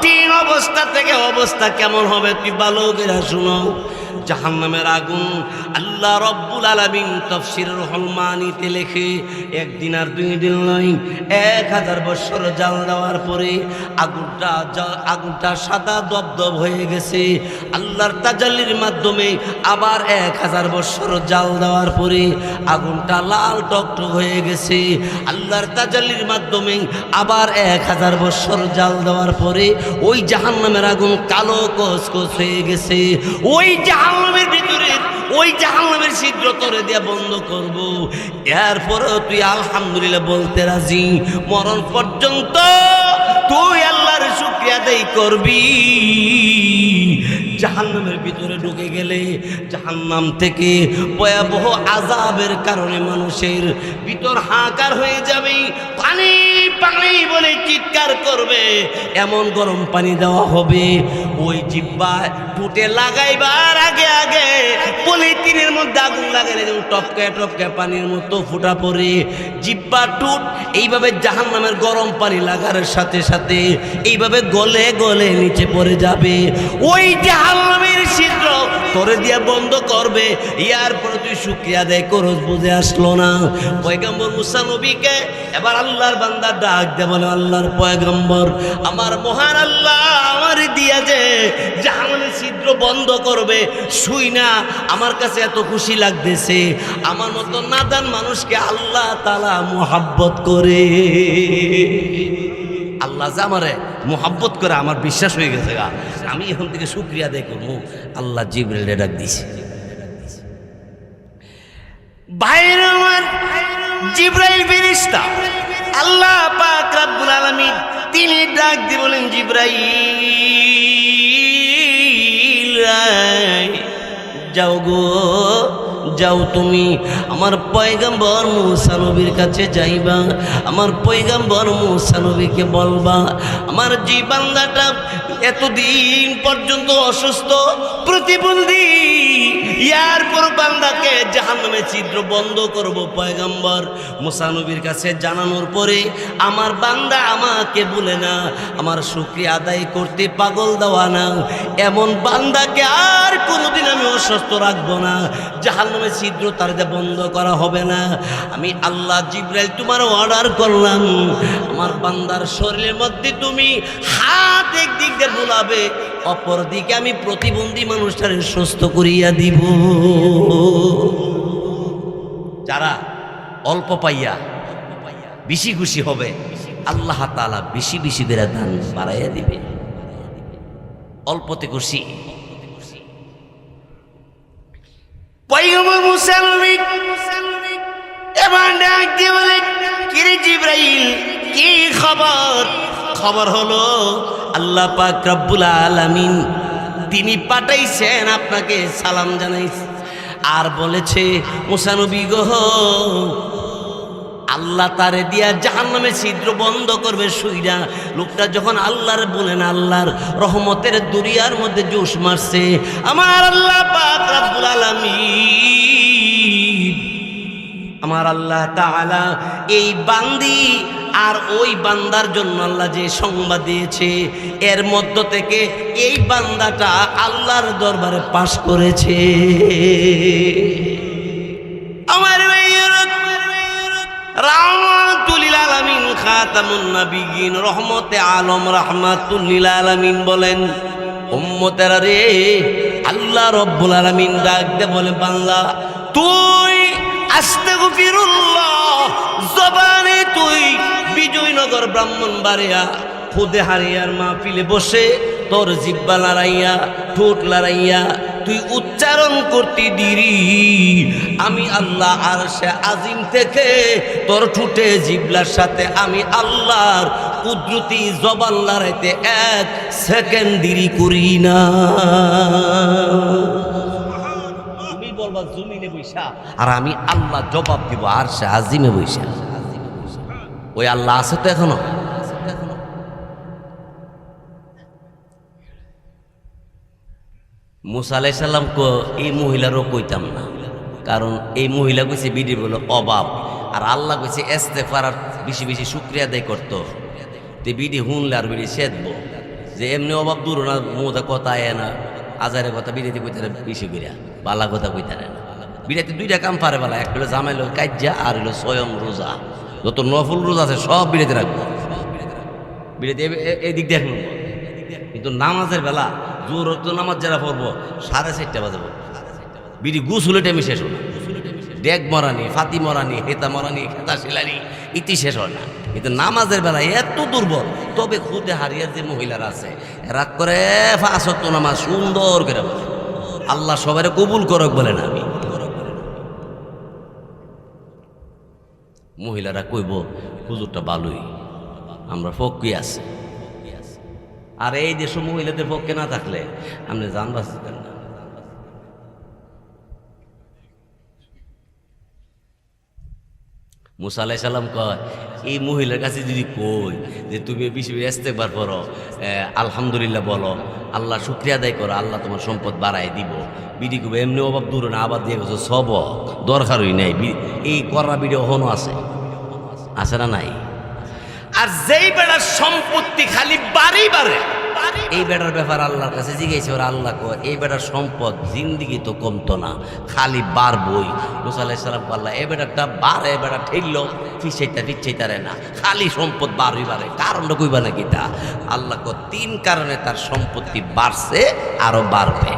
কঠিন অবস্থা থেকে অবস্থা কেমন হবে তুই ভালো করে শুনো। জাহান্নামের আগুন আল্লাহ রব্বুল আলামিন তাফসীরুল রুহুল মানিতে লেখে একদিন আর দুই দিন নয়, 1000 বছর জাল দেওয়ার পরে আগুনটা সাদা দবদব হয়ে গেছে। আল্লাহর তাজাল্লির মাধ্যমে আবার 1000 বছর জাল দেওয়ার পরে আগুনটা লাল টকটক হয়ে গেছে। আল্লাহর তাজাল্লির মাধ্যমে আবার 1000 বছর জাল দেওয়ার পরে ওই জাহান্নামের আগুন কালো কসকস হয়ে গেছে। ওই জাহান্নামের ভিতরে ওই জাহান্নামের ছিদ্র তোরে দিয়ে বন্ধ করব। এরপরেও তুই আলহামদুলিল্লাহ বলতে রাজি, মরণ পর্যন্ত তুই আল্লাহর শুকরিয়া আদায় করবি। জাহান্নামের ভিতরে ঢুকে গেলে জাহান্নাম থেকে ভয়াবহ আযাবের কারণে মানুষের ভিতর হাহাকার হয়ে যাবে, পানি পানি বলে চিৎকার করবে, এমন গরম পানি দেওয়া হবে। ওই জিহ্বায় ঠোঁটে লাগাইবার আগে আগে পলিথিনের মধ্যে আগুন লাগাইলে যেমন টপকে টপকে পানির মতো ফুটা পড়ে, জিহ্বা ঠোঁট এইভাবে জাহান্নামের গরম পানি লাগার সাথে সাথে এইভাবে গলে গলে নিচে পড়ে যাবে। ওই জাহান্নামের ছিদ্র তোরে দিয়ে বন্ধ করবে। ইয়ার পরে তুই শুকরিয়া আদায় করস, বুঝে আসলো না। পয়গম্বর মুসা নবীকে এবার আল্লাহর বান্দা ডাক দে, বলে আল্লাহর পয়গম্বর, আমার মহান আল্লাহ আমার দিয়া যে জাহান্নামের ছিদ্র বন্ধ করবে শুই না আমার কাছে এত খুশি লাগতেছে। আমার মতো নাদান মানুষকে আল্লাহ তাআলা মুহাব্বত করে। আল্লাহ যে আমারে মুহাব্বত করে আমার বিশ্বাস হয়ে গেছে, আমি এখন থেকে শুকরিয়া আদায় করবো। আল্লাহ জিবরাইল ডাক দিছে, বাইরে আমার জিবরাইল ফেরেশতা আল্লাহ পাক রব্বুল আলামিন তিনি ডাক দিয়ে বলেন, জিবরাইল যাও গো যাও, তুমি আমার পয়গম্বর মুসা নবীর কাছে যাইবা, আমার পয়গম্বর মুসা নবীকে বলবা আমার যে বান্দাটা এতদিন পর্যন্ত অসুস্থ প্রতিবন্ধী, ইয়ার পর বান্দাকে জাহান্নামের ছিদ্র বন্ধ করব। পয়গম্বর মুসা নবীর কাছে জানানোর পরে আমার বান্দা আমাকে বলে না, আমার শুকরিয়া আদায় করতে পাগল দেওয়া না, এমন বান্দাকে আর কোনোদিন আমি অসুস্থ রাখবো না, জাহান্নামের ছিদ্র তার বন্ধ করা হবে না। আমি আল্লাহ জিবরাইল তোমার অর্ডার করলাম, আমার বান্দার শরীরের মধ্যে তুমি হাত একদিক দিয়ে বুলাবে, অপর দিকে আমি প্রতিবন্ধী মানুষটারে সুস্থ করিয়া দিব। যারা অল্প পাইয়া বেশি খুশি হবে আল্লাহ তাআলা বেশি বেশি করে দান বাড়াইয়া দিবে। অল্পতে খুশি পয়গম্বর মুসা নবী এবার ডাক দিয়ে বলে, কিরে জিবরাইল কি খবর? খবর হলো আল্লাহ পাক রব্বুল আলামিন তিনি পাঠাইছেন আপনাকে সালাম জানাইছে, আর বলেছে মুসা নবী গো আল্লাহ তারে দিয়া জাহান্নামের ছিদ্র বন্ধ করবে শুইরা। লোকটা যখন আল্লাহর বলেন আল্লাহর রহমতের দুনিয়ার মধ্যে জোশ মারছে, আমার আল্লাহ পাক রব্বুল আলামিন আমার আল্লাহ তাআলা এই বান্দি আর ওই বান্দার জন্য আল্লাহ যে সংবাদ দিয়েছে এর মধ্য থেকে এই বান্দাটা আল্লাহর দরবারে পাশ করেছে। আমার রাহমাতুল লিল আলামিন খাতামুন নবিয়্যিন রহমতে আলম রাহমাতুল লিল আলামিন বলেন, উম্মতেরা রে, আল্লাহ রব্বুল আলামিন ডাক দে বলে, বান্দা তুই আস্তাগফিরুল্লাহ জবানে তুই বিজয়নগর ব্রাহ্মণবাড়িয়া খুদে হারিয়ার মাহফিলে বসে তোর জিহ্বা লড়াইয়া ঠোঁট লড়াইয়া তুই উচ্চারণ করতে দিরি, আমি আল্লাহ আরশে আজিম থেকে তোর ঠোঁটে জিহ্বার সাথে আমি আল্লাহর কুদরতি জবান লড়াইতে 1 সেকেন্ড দেরি করি না। তুমি বলবা জমিনে বৈশা, আর আমি আল্লাহ জবাব দিব আরশে আজিমে বৈশা। ওই আল্লাহ আছে তো এখনো। মুসা আলাইহিস সালাম কো এই মহিলারও কইতাম না, কারণ এই মহিলা কইছে বিডি বলে অভাব, আর আল্লাহ কইছে ইস্তেগফার বেশি বেশি শুকরিয়া আদায় করতো। তে বিডি হুনলে আর বিডি সেদবো, যে এমনি অভাব দূর না মোদা কথা আয় না আজারের কথা বিরাতি কইতারে বেশি করিয়া বালা কথা কইতারে না বিরাতি দুইটা কাম পারে বালা একটা হলো জামাইল কাজ্যা আর হলো স্বয়ং রোজা যত নফল রোজা আছে সব বিরাতি রাখবো বিরাতি এই দিক দেখুন কিন্তু নামাজের বেলা জোর তো নামাজ যারা পড়বো 4:30 বাজে বিড়ি গুসুলে টাইমে শেষ হলো ডেক মরানি ফাতি মরানি হেতা মরানি খেতা শিলানি ইতি শেষ হয় না কিন্তু নামাজের বেলা এত দুর্বল তবে খুদে হারিয়ার যে মহিলারা আছে এরা করে 5 ওয়াক্ত নামাজ সুন্দর করে বলে আল্লাহ সবাই কবুল করক বলে না আমি মহিলারা কইব হুজুরটা ভালোই আমরা পক্ষে আছি আর এই দেশ মহিলাদের পক্ষে না থাকলে আপনি জান বাঁচতেন না মুসা আলাইহিস সালাম কয় এই মহিলার কাছে যদি কই যে তুমি বেশি ইস্তেগফার করো আলহামদুলিল্লাহ বলো আল্লাহ শুকরিয়া আদায় করো আল্লাহ তোমার সম্পদ বাড়ায় দিব বিডি কবে এমনি অভাব দূর না আবার দিয়ে গেছো সব দরকারই নাই এই করা বিডি ওখানো আছে না নাই আর যেই বেড়ার সম্পত্তি খালি বাড়ি বাড়ে এই বেটার ব্যাপার আল্লাহর কাছে জিজ্ঞেস ওর আল্লাহ কয় এই বেটার সম্পদ জিন্দিগি তো কমতো না খালি বাড়বই মুসা আলাইহিস সালাম আল্লাহ এই বেটারটা বাড়ে বেটা ঠেললো ফিচাইতারে না খালি সম্পদ বাড়ই বাড়ে কারণটা কইবা নাকি তা আল্লাহ কয় 3 কারণে তার সম্পত্তি বাড়ছে আরো বাড়বে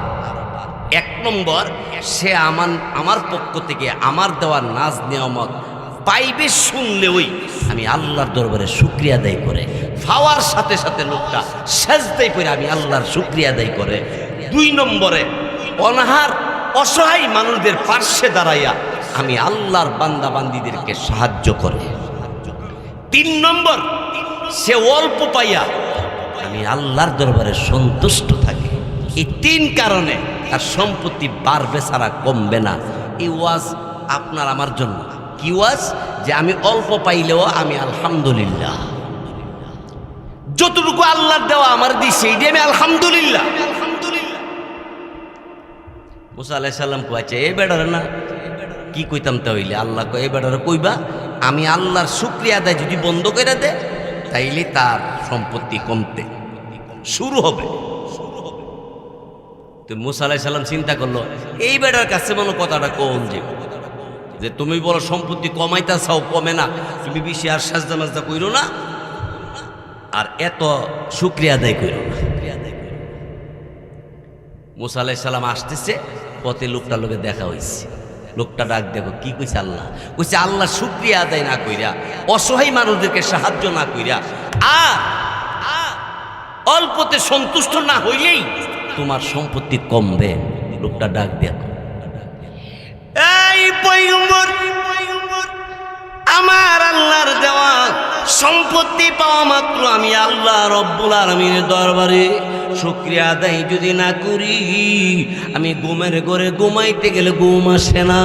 1 নম্বর সে আমার পক্ষ থেকে আমার দেওয়ার নাজ নিয়ামত পাইবে শুনলে ওই আমি আল্লাহর দরবারে শুকরিয়া আদায় করে ফাওয়ার সাথে সাথে লোকটা সেজদায় পড়ে আমি আল্লাহর শুকরিয়া আদায় করে 2 নম্বরে অনাহার অসহায় মানুষদের পার্শ্বে দাঁড়াইয়া আমি আল্লাহর বান্দা বান্দীদেরকে সাহায্য করে 3 নম্বর সে অল্প পাইয়া আমি আল্লাহর দরবারে সন্তুষ্ট থাকি এই 3 কারণে তার সম্পত্তি বাড়বে ছাড়া কমবে না এই ওয়াজ আপনার আমার জন্য কি ওয়াজ যে আমি অল্প পাইলেও আমি আলহামদুলিল্লাহ যতটুকু আল্লাহর দেওয়া আমার দিছে এইটা আমি আলহামদুলিল্লাহ মুসা আলাইহিস সালাম কইছে এই বেড়ারে না কি কইতাম তাইলে আল্লাহ কয় এই বেড়ারে কইবা আমি আল্লাহর শুকরিয়া আদায় যদি বন্ধ করে দে তাইলে তার সম্পত্তি কমতে শুরু হবে তো মুসা আলাইহিস সালাম চিন্তা করলো এই বেড়ার কাছে মনে কথাটা কোন যে তুমি বলো সম্পত্তি কমাইতা চাও কমে না তুমি বেশি আর সাজদা মাজদা কইরো না আর এত শুকরিয়া আদায় কইরো না মুসা আলাইহিস সালাম আসতেছে পথে লোকটার লোকে দেখা হইছে লোকটা ডাক দেখো কি কইছে আল্লাহ কইছে আল্লাহ শুকরিয়া আদায় না কইরা অসহায় মানুষদেরকে সাহায্য না কইরা আর অল্পতে সন্তুষ্ট না হইলেই তোমার সম্পত্তি কমবে লোকটা ডাক দেখো এই পয়গম্বর আমার আল্লাহর দেওয়া সম্পত্তি পাওয়া মাত্র আমি আল্লাহ রব্বুল আলামিনের দরবারে শুকরিয়া আদায় যদি না করি আমি ঘুমের ঘরে ঘুমাইতে গেলে ঘুম আসে না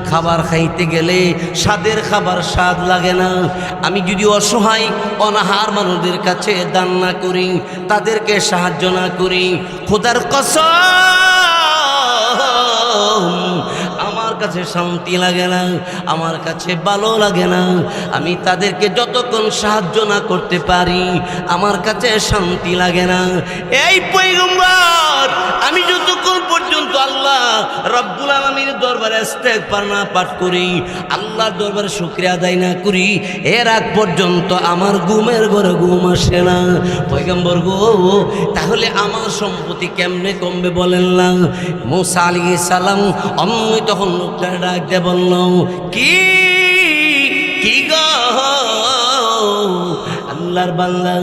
খাবার খাইতে গেলে স্বাদের খাবার স্বাদ লাগে না আমি যদি অসহায় অনাহার মানুষদের কাছে দান না করি তাদেরকে সাহায্য না করি খোদার কসম আমার কাছে শান্তি লাগে না আমার কাছে ভালো লাগে না আমি তাদেরকে যতক্ষণ সাহায্য না করতে পারি আমার কাছে শান্তি লাগে না এই পয়গম্বর আমি যতক্ষণ পর্যন্ত আল্লাহ রব্বুল আলামিনের দরবারে ইস্তেগফার না পাঠ করি আল্লাহর দরবারে শুকরিয়া আদায় না করি এর আগ পর্যন্ত আমার ঘুমের ঘরে ঘুম আসে না পয়গম্বর গো তাহলে আমার সম্পত্তি কেমনে কমবে বলেন না মুসা আলাইহিস সালাম অমনি তখন লোকটা ডাক দিয়ে বলল কি গো আল্লাহর বান্দা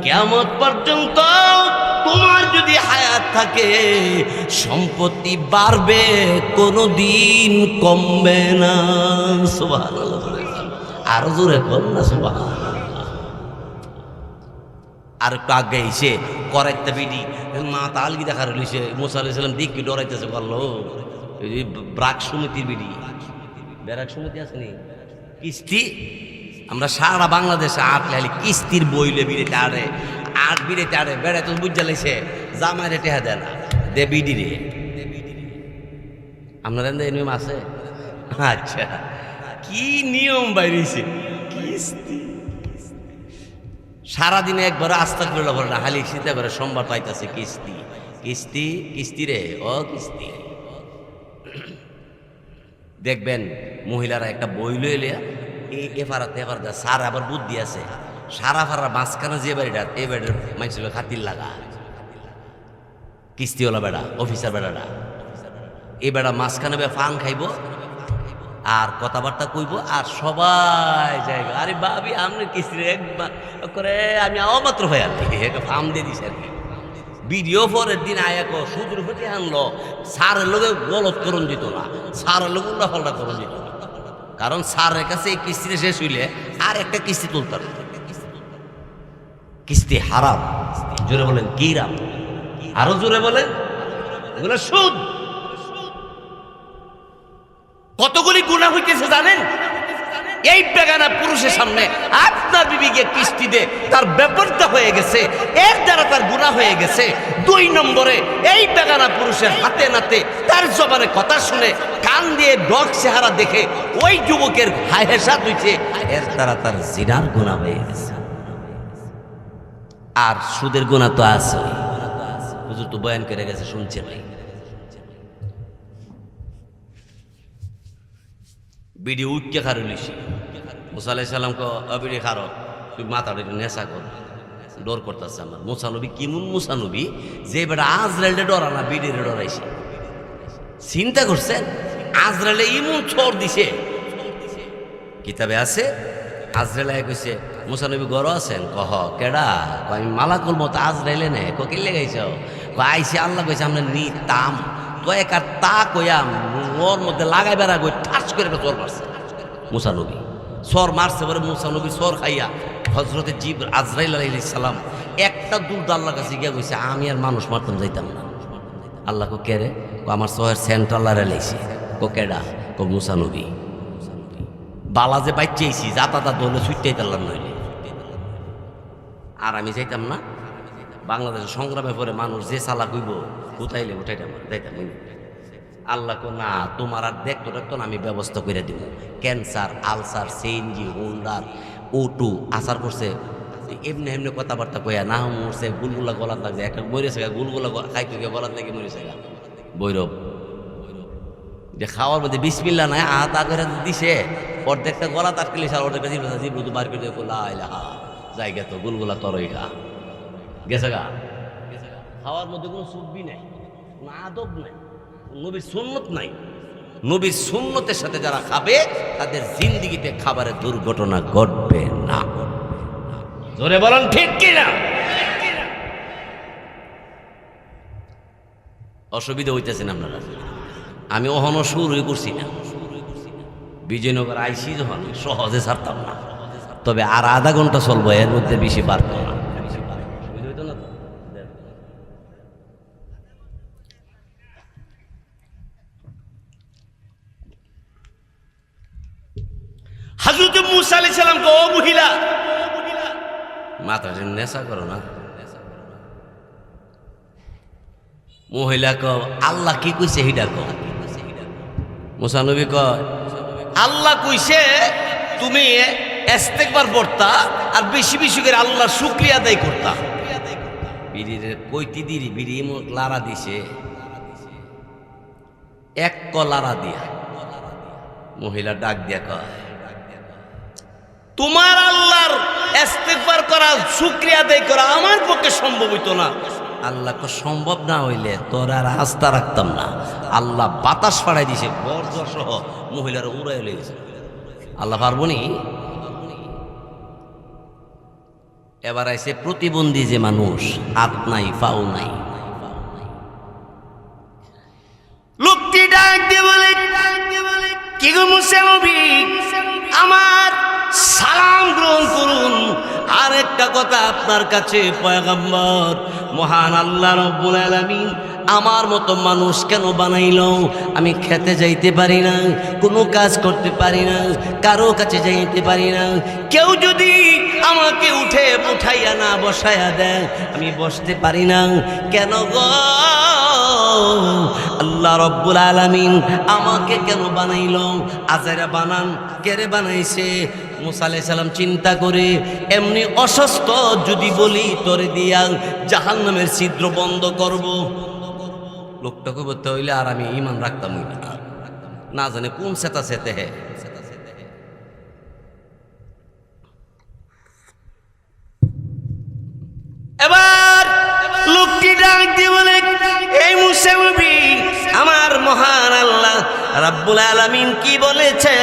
কিয়ামত পর্যন্ত তোমার যদি হায়াত থাকে সম্পত্তি বাড়বে কোনোদিন কমবে না সুবহানাল্লাহ আর জোরে বল না সুবহানাল্লাহ আর একটু আগে এসে করাইতে বিডি মা তালগি দেখার হইছে মুসা আলাইহিস সালাম দেখি ডরাইতেছে বললো ব্রাক সমিতির বিডি ব্রাক সমিতি আছে নি কিস্তি আমরা সারা বাংলাদেশে আটলে কিস্তির বইলে বিড়িতে আড়ে আট বিড়িতে আড়ে বেড়ে তো বুঝা লাইছে জামাই রে টেহা দেয় না দে বিডি রে আপনার নিয়ম আছে আচ্ছা কি নিয়ম বাইরেছে কিস্তি সারাদিনে একবার আস্তাগফিরুল্লাহ বলে না, খালি শীতে করে সোমবার পাইতেছে কিস্তি কিস্তি কিস্তি রে ও কিস্তি। দেখবেন মহিলারা একটা বই লইলে এফারাতে এফারাতে সার আবার বুদ্ধি আছে, সারা ফারা মাঝখানে যে বাড়িটা এই বাড়ির মানুষের খাতির লাগা, কিস্তিওয়ালা বেড়া অফিসার বেড়াটা এই বেড়া মাঝখানে ফান খাইব আর কথাবার্তা কইব আর সবাই যাইব, আরে ভাবি আপনি কিস্তি একবার করে আমি অমাত্র হয়ে আর কি ফার্ম দিয়ে দিছি আর কি। ভিডিও পরের দিন আয়াক সুদূর ফেটে আনলো, সারের লোকে গলত করণ দিত না, সারের লোক উল্টা পাল্টা করণ দিত না, কারণ সারের কাছে এই কিস্তিটা শেষ হইলে আর একটা কিস্তি তুলতাম। কিস্তি হারাম, জোরে বলেন কিরাম, আরো জোরে বলেন এগুলো সুদ। কতগুলি গুনাহ হইতেছে জানেন? এই বেগানা পুরুষের সামনে আপনার বিবিকে কিস্তি দে, তার ব্যাপারটা হয়ে গেছে, এর দ্বারা তার গুনাহ হয়ে গেছে। 2 নম্বরে এই বেগানা পুরুষের হাতে নাতে তার জবানে কথা শুনে কান দিয়ে ডগ চেহারা দেখে ওই যুবকের হায়সা হইছে, এর দ্বারা তার জিনার গুনাহ হয়ে গেছে। আর সুদের গুনাহ তো আছে, হুজুর তো বয়ান করে গেছে শুনছেন। বিডি উঠকে খারো লিসি মুসা আলাইহিস সালামকে বিডি খারো, তুই মাথাটা একটু নেশা কর, ডর করতেছে আমার। মুসানবী কিমুন মুসানবী যে বেটা আজরাইলে ডরা না বিডিরে ডরাইছে। চিন্তা করছেন আজরাইলে ইমুন ছড় দিছে, কিতাবে আছে আজরাইল কইছে মুসানবী গড় আছেন, কহ কেডা, আমি মালাকুল মত আজরাইলে নে ককিল লেগাইছ, আইসে আল্লাহ কইছে আমরা নিতাম কয়েকার তা কইয়াম ওর মধ্যে লাগাই বেড়া গই ঠাস করে চোর মারছে। মুসানবী চর মারছে, পরে মুসানবী চর খাইয়া হজরতে আজরাইল আলাইহিস সালাম একটা দুধ আল্লাহর কাছে গিয়া কইছে আমি আর মানুষ মারতাম যাইতাম না। আল্লাহ কো কে রে, আমার চহের সেন্ট্রালারে লাইছে, কো কেডা, কো মুসানবী। বালা যে বাইচেছি যাতা দলে ছুটতেই পারলাম নইলে, আর আমি যাইতাম না। বাংলাদেশের সংগ্রামে পরে মানুষ যে চালা কইব উঠাইলে উঠাইতাম যাইতাম। আল্লাহ কো না, তোমার আর দেখতো দেখতো না, আমি ব্যবস্থা করে দিব। ক্যান্সার, আলসার, সিএনজি, হোন্ডার, O2 আসার করছে, এমনি এমনি কথাবার্তা কইয়া না মরছে, গুলগুলা গলার লাগছে, একটা মরেছে গুলগুলা খাইতে গিয়ে গলার থেকে মরেছে বৈরব। যে খাওয়ার মধ্যে বিসমিল্লাহ নাই হাত আগরে দিছে, অর্ধেকটা গলা তাটকেলে সার অর্ধেকটা জিব্রু তো বার করে দিয়ে জায়গা তো গুলগুলা তরই খা গেছে গা। খাওয়ার মধ্যে কোনো সুব্বি নাই, কোনো আদব নাই, নবীর সুন্নত নাই। নবীর সুন্নতের সাথে যারা খাবে তাদের জিন্দিগিতে খাবারের দুর্ঘটনা ঘটবে না। জোরে বলেন ঠিক কিনা? অসুবিধা হইতেছেন আপনারা? আমি ওহনো শুরুই করছি না, বিজয়নগর আইসি যখন সহজে ছাড়তাম না, তবে আর আধা ঘন্টা চলবো, এর মধ্যে বেশি পারত না। হযরত মূসা আলাইহিস সালাম কো, ও মহিলা মাথা নেশা করো না। মহিলা কো আল্লাহ কি কইছে হিডা কো। মূসা নবী কয় আল্লাহ কইছে তুমি ইস্তেগফার পড়তা আর বেশি বেশি করে আল্লাহর শুকরিয়া আদায় করতা। বিড়ির কইতি দিরি বিড়ি মুখ লারা দিছে, এক কলারা দিয়া। মহিলা ডাক দিয়া কয় তোমার আল্লাহর ইস্তেগফার করা, শুকরিয়া আদায় করা আমার পক্ষে সম্ভব হইতো না। আল্লাহ কো সম্ভব না হইলে তোর আর আস্থা রাখতাম না। আল্লাহ বাতাস ফাড়াই দিছে, বর্জ্য সহ মহিলার উড়াই লেগেছে। আল্লাহ পারবনি। এবার আইসে প্রতিবন্ধী যে মানুষ, হাত নাই পাও নাই, লোকটি ডাক দিয়ে বলে কি গো মুসা নবী, আমার সালাম গ্রহণ করুন। আর একটা কথা আপনার কাছে পয়গম্বর, মহান আল্লাহ রাব্বুল আলামিন আমার মতো মানুষ কেন বানাইল? আমি খেতে যাইতে পারি না, কোনো কাজ করতে পারি না, কারো কাছে যাইতে পারি না। কেউ যদি আমাকে উঠাইয়া না বসাইয়া দেয়, আমি বসতে পারি না। কেন গো? আল্লাহ রব্বুল আলামিন আমাকে কেন বানাইল? আজারা বানান কেরে বানাইছে? মুসা আলাইহিস সালাম চিন্তা করে এমনি অসুস্থ যদি বলি তোরে দিয়া জাহান্নামের ছিদ্র বন্ধ করব, লোকটাকে বলতে হইলে আর আমি ঈমান রাখতাম না জানে কোন সেতা সেতে হে। এবার লোকটি ডাক দিয়ে বলে, এই মুসা নবী, আমার মহান আল্লাহ রাব্বুল আলামিন কি বলেছে?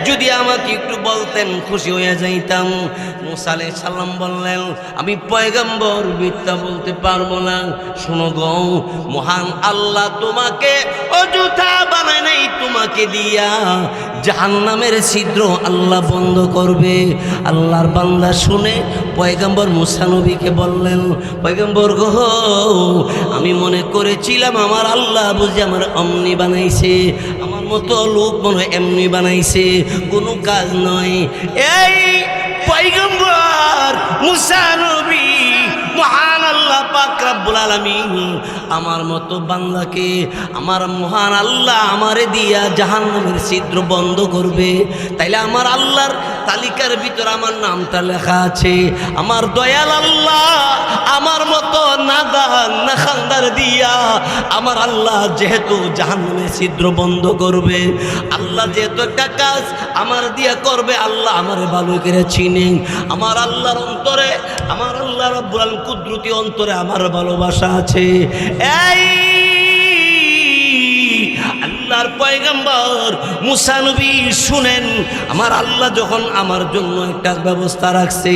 যদি আমাকে একটু বলতেন খুশি হয়ে যাইতাম। মুসা আলাইহিস সালাম বললেন, আমি পয়গম্বর, মিথ্যা বলতে পারবো না। শোনো গো, মহান আল্লাহ তোমাকে অযথা বানায় নাই, তোমাকে দিয়া জাহান্নামের ছিদ্র আল্লাহ বন্ধ করবে। আল্লাহর বান্দা শুনে পয়গম্বর মুসা নবীকে বললেন, পয়গম্বর গো, আমি মনে করেছিলাম আমার আল্লাহ বুঝি আমার অমনি বানাইছে, আমার মতো লোক মনে এমনি বানাইছে, কোনো কাজ নয়। এই পয়গম্বর মুসা নবী, মহান আল্লাহ পাক রব্বুল আলামিন আমার মতো বান্দাকে আমার মহান আল্লাহ আমারে দিয়া জাহান্নামের ছিদ্র বন্ধ করবে। তাইলে আমার আল্লাহর তালিকার ভিতর আমার নামটা লেখা আছে। আমার দয়াল আল্লাহ আমার মতো নাদান নাখান্দার দিয়া আমার আল্লাহ যেহেতু জাহান্নামের ছিদ্র বন্ধ করবে, আল্লাহ যেহেতু একটা কাজ আমার দিয়া করবে, আল্লাহ আমারে ভালো করে চিনেন। আমার আল্লাহর অন্তরে, আমার আল্লাহ রব্বুল আলামিন কুদরতি অন্তরে আমার ভালোবাসা আছে। এই আল্লাহর পয়গম্বর মুসা নবী শুনেন, আমার আল্লাহ যখন আমার জন্য একটা ব্যবস্থা রাখছে,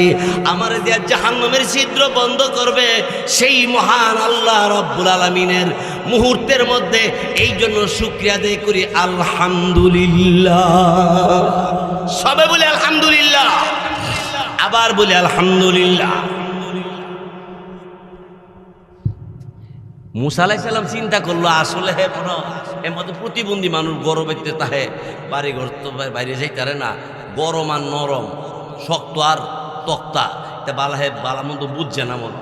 আমার দিয়া জাহান্নামের ছিদ্র বন্ধ করবে, সেই মহান আল্লাহ রব্বুল আলামিনের মুহূর্তের মধ্যে এই জন্য শুকরিয়া আদায় করি আলহামদুলিল্লাহ। সবে বলে আলহামদুলিল্লাহ, আবার বলে আলহামদুলিল্লাহ। মুসা আলাইহিস সালাম চিন্তা করলো, আসলে হে মনে এর মতো প্রতিবন্ধী মানুষ গরবেতে তাহে বাড়ি ঘর তো বাইরে যাইতারে না, গরম আর নরম, শক্ত আর তক্তা, তা বালা হে বালা মন্দ বুঝছে না। মন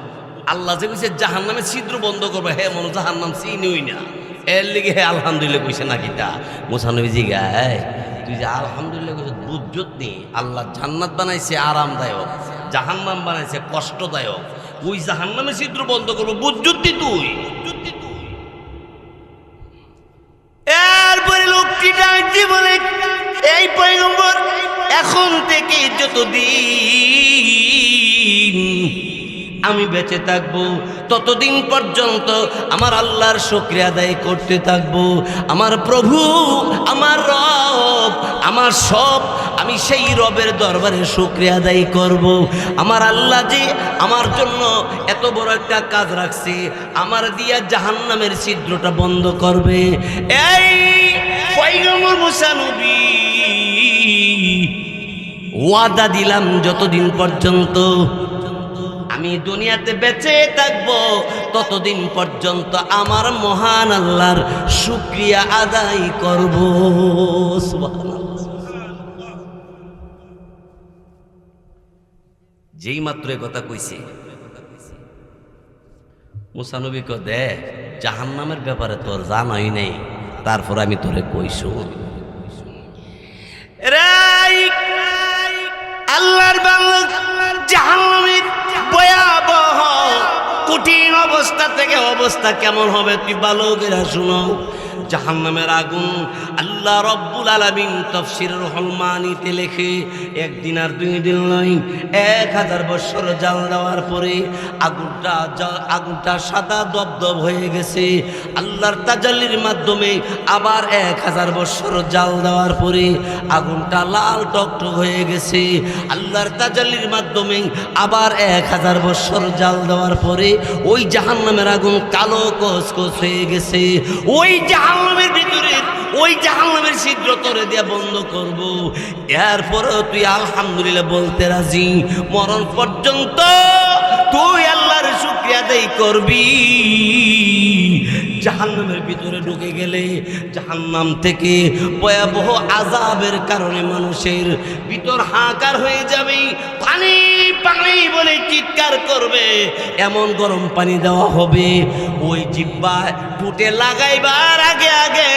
আল্লাহ যে কইছে জাহান্নামের ছিদ্র বন্ধ করবে, হে মনে জাহান্নাম চিনিই না, এর লিগে হে আলহামদুলিল্লাহ কইছে নাকি? তা মুসা নবী জিগায়, তুই যে আলহামদুলিল্লাহ কইছ বুঝত নি? আল্লাহ জান্নাত বানাইছে আরামদায়ক, জাহান্নাম বানাইছে কষ্টদায়ক, ওই জাহান্নামের ছিদ্র বন্ধ করবো বুঝত তুই? এরপরে লোকটি ডাকতে বলে, এই পয়গম্বর, এখন থেকে যতদিন আমি বেঁচে থাকবো ততদিন পর্যন্ত আমার আল্লাহর শুকরিয়া আদায় করতে থাকবো। আমার প্রভু, আমার রব, আমার সব, আমি সেই রবের দরবারে শুকরিয়া আদায় করব। আমার আল্লাহ যে আমার জন্য এত বড় একটা কাজ রাখছে, আমার দিয়া জাহান্নামের ছিদ্রটা বন্ধ করবে। এই পয়গম্বর মুসা নবী, ওয়াদা দিলাম যতদিন পর্যন্ত আমি দুনিয়াতে বেঁচে থাকবো ততদিন পর্যন্ত আমার মহান আল্লাহর শুকরিয়া আদায় করব। সুবহানাল্লাহ। যেই মাত্র কথা কইছে, মুসা নবী কো, দে জাহান্নামের ব্যাপারে তোর জানাই নেই, তারপর আমি তোরে কইছো। আল্লাহর বান্দা জাহান্নামের ভয়াবহ কঠিন অবস্থা থেকে অবস্থা কেমন হবে তুই ভালো করে শুনো। জাহান্নামের আগুন আল্লাহ রব্বুল আলামিন তাফসীর রুহুল মানিতে লেখে, একদিন আর দুই দিন নয়, 1000 বছর জাল দেওয়ার পরে আগুনটা সাদা দবদব হয়ে গেছে। আল্লাহর তাজাল্লির মাধ্যমে আবার 1000 বছর জাল দেওয়ার পরে আগুনটা লাল টকটক হয়ে গেছে। আল্লাহর তাজাল্লির মাধ্যমে আবার 1000 বছর জাল দেওয়ার পরে ওই জাহান্নামের আগুন কালো কসকস হয়ে গেছে। ওই জাহান্নামের ভিতরে ওই জাহান্নামের ছিদ্র তোরে দিয়া বন্ধ করব। এরপরে তুই আলহামদুলিল্লাহ বলতে রাজি, মরণ পর্যন্ত তুই আল্লাহর শুকরিয়া আদায় করবি। জাহান্নামের ভিতরে ঢুকে গেলে জাহান্নাম থেকে ভয়াবহ আযাবের কারণে মানুষের ভিতর হাহাকার হয়ে যাবে, পানি পানি বলে চিৎকার করবে, এমন গরম পানি দেওয়া হবে ওই জিহ্বায় ঠোঁটে লাগাইবার আগে আগে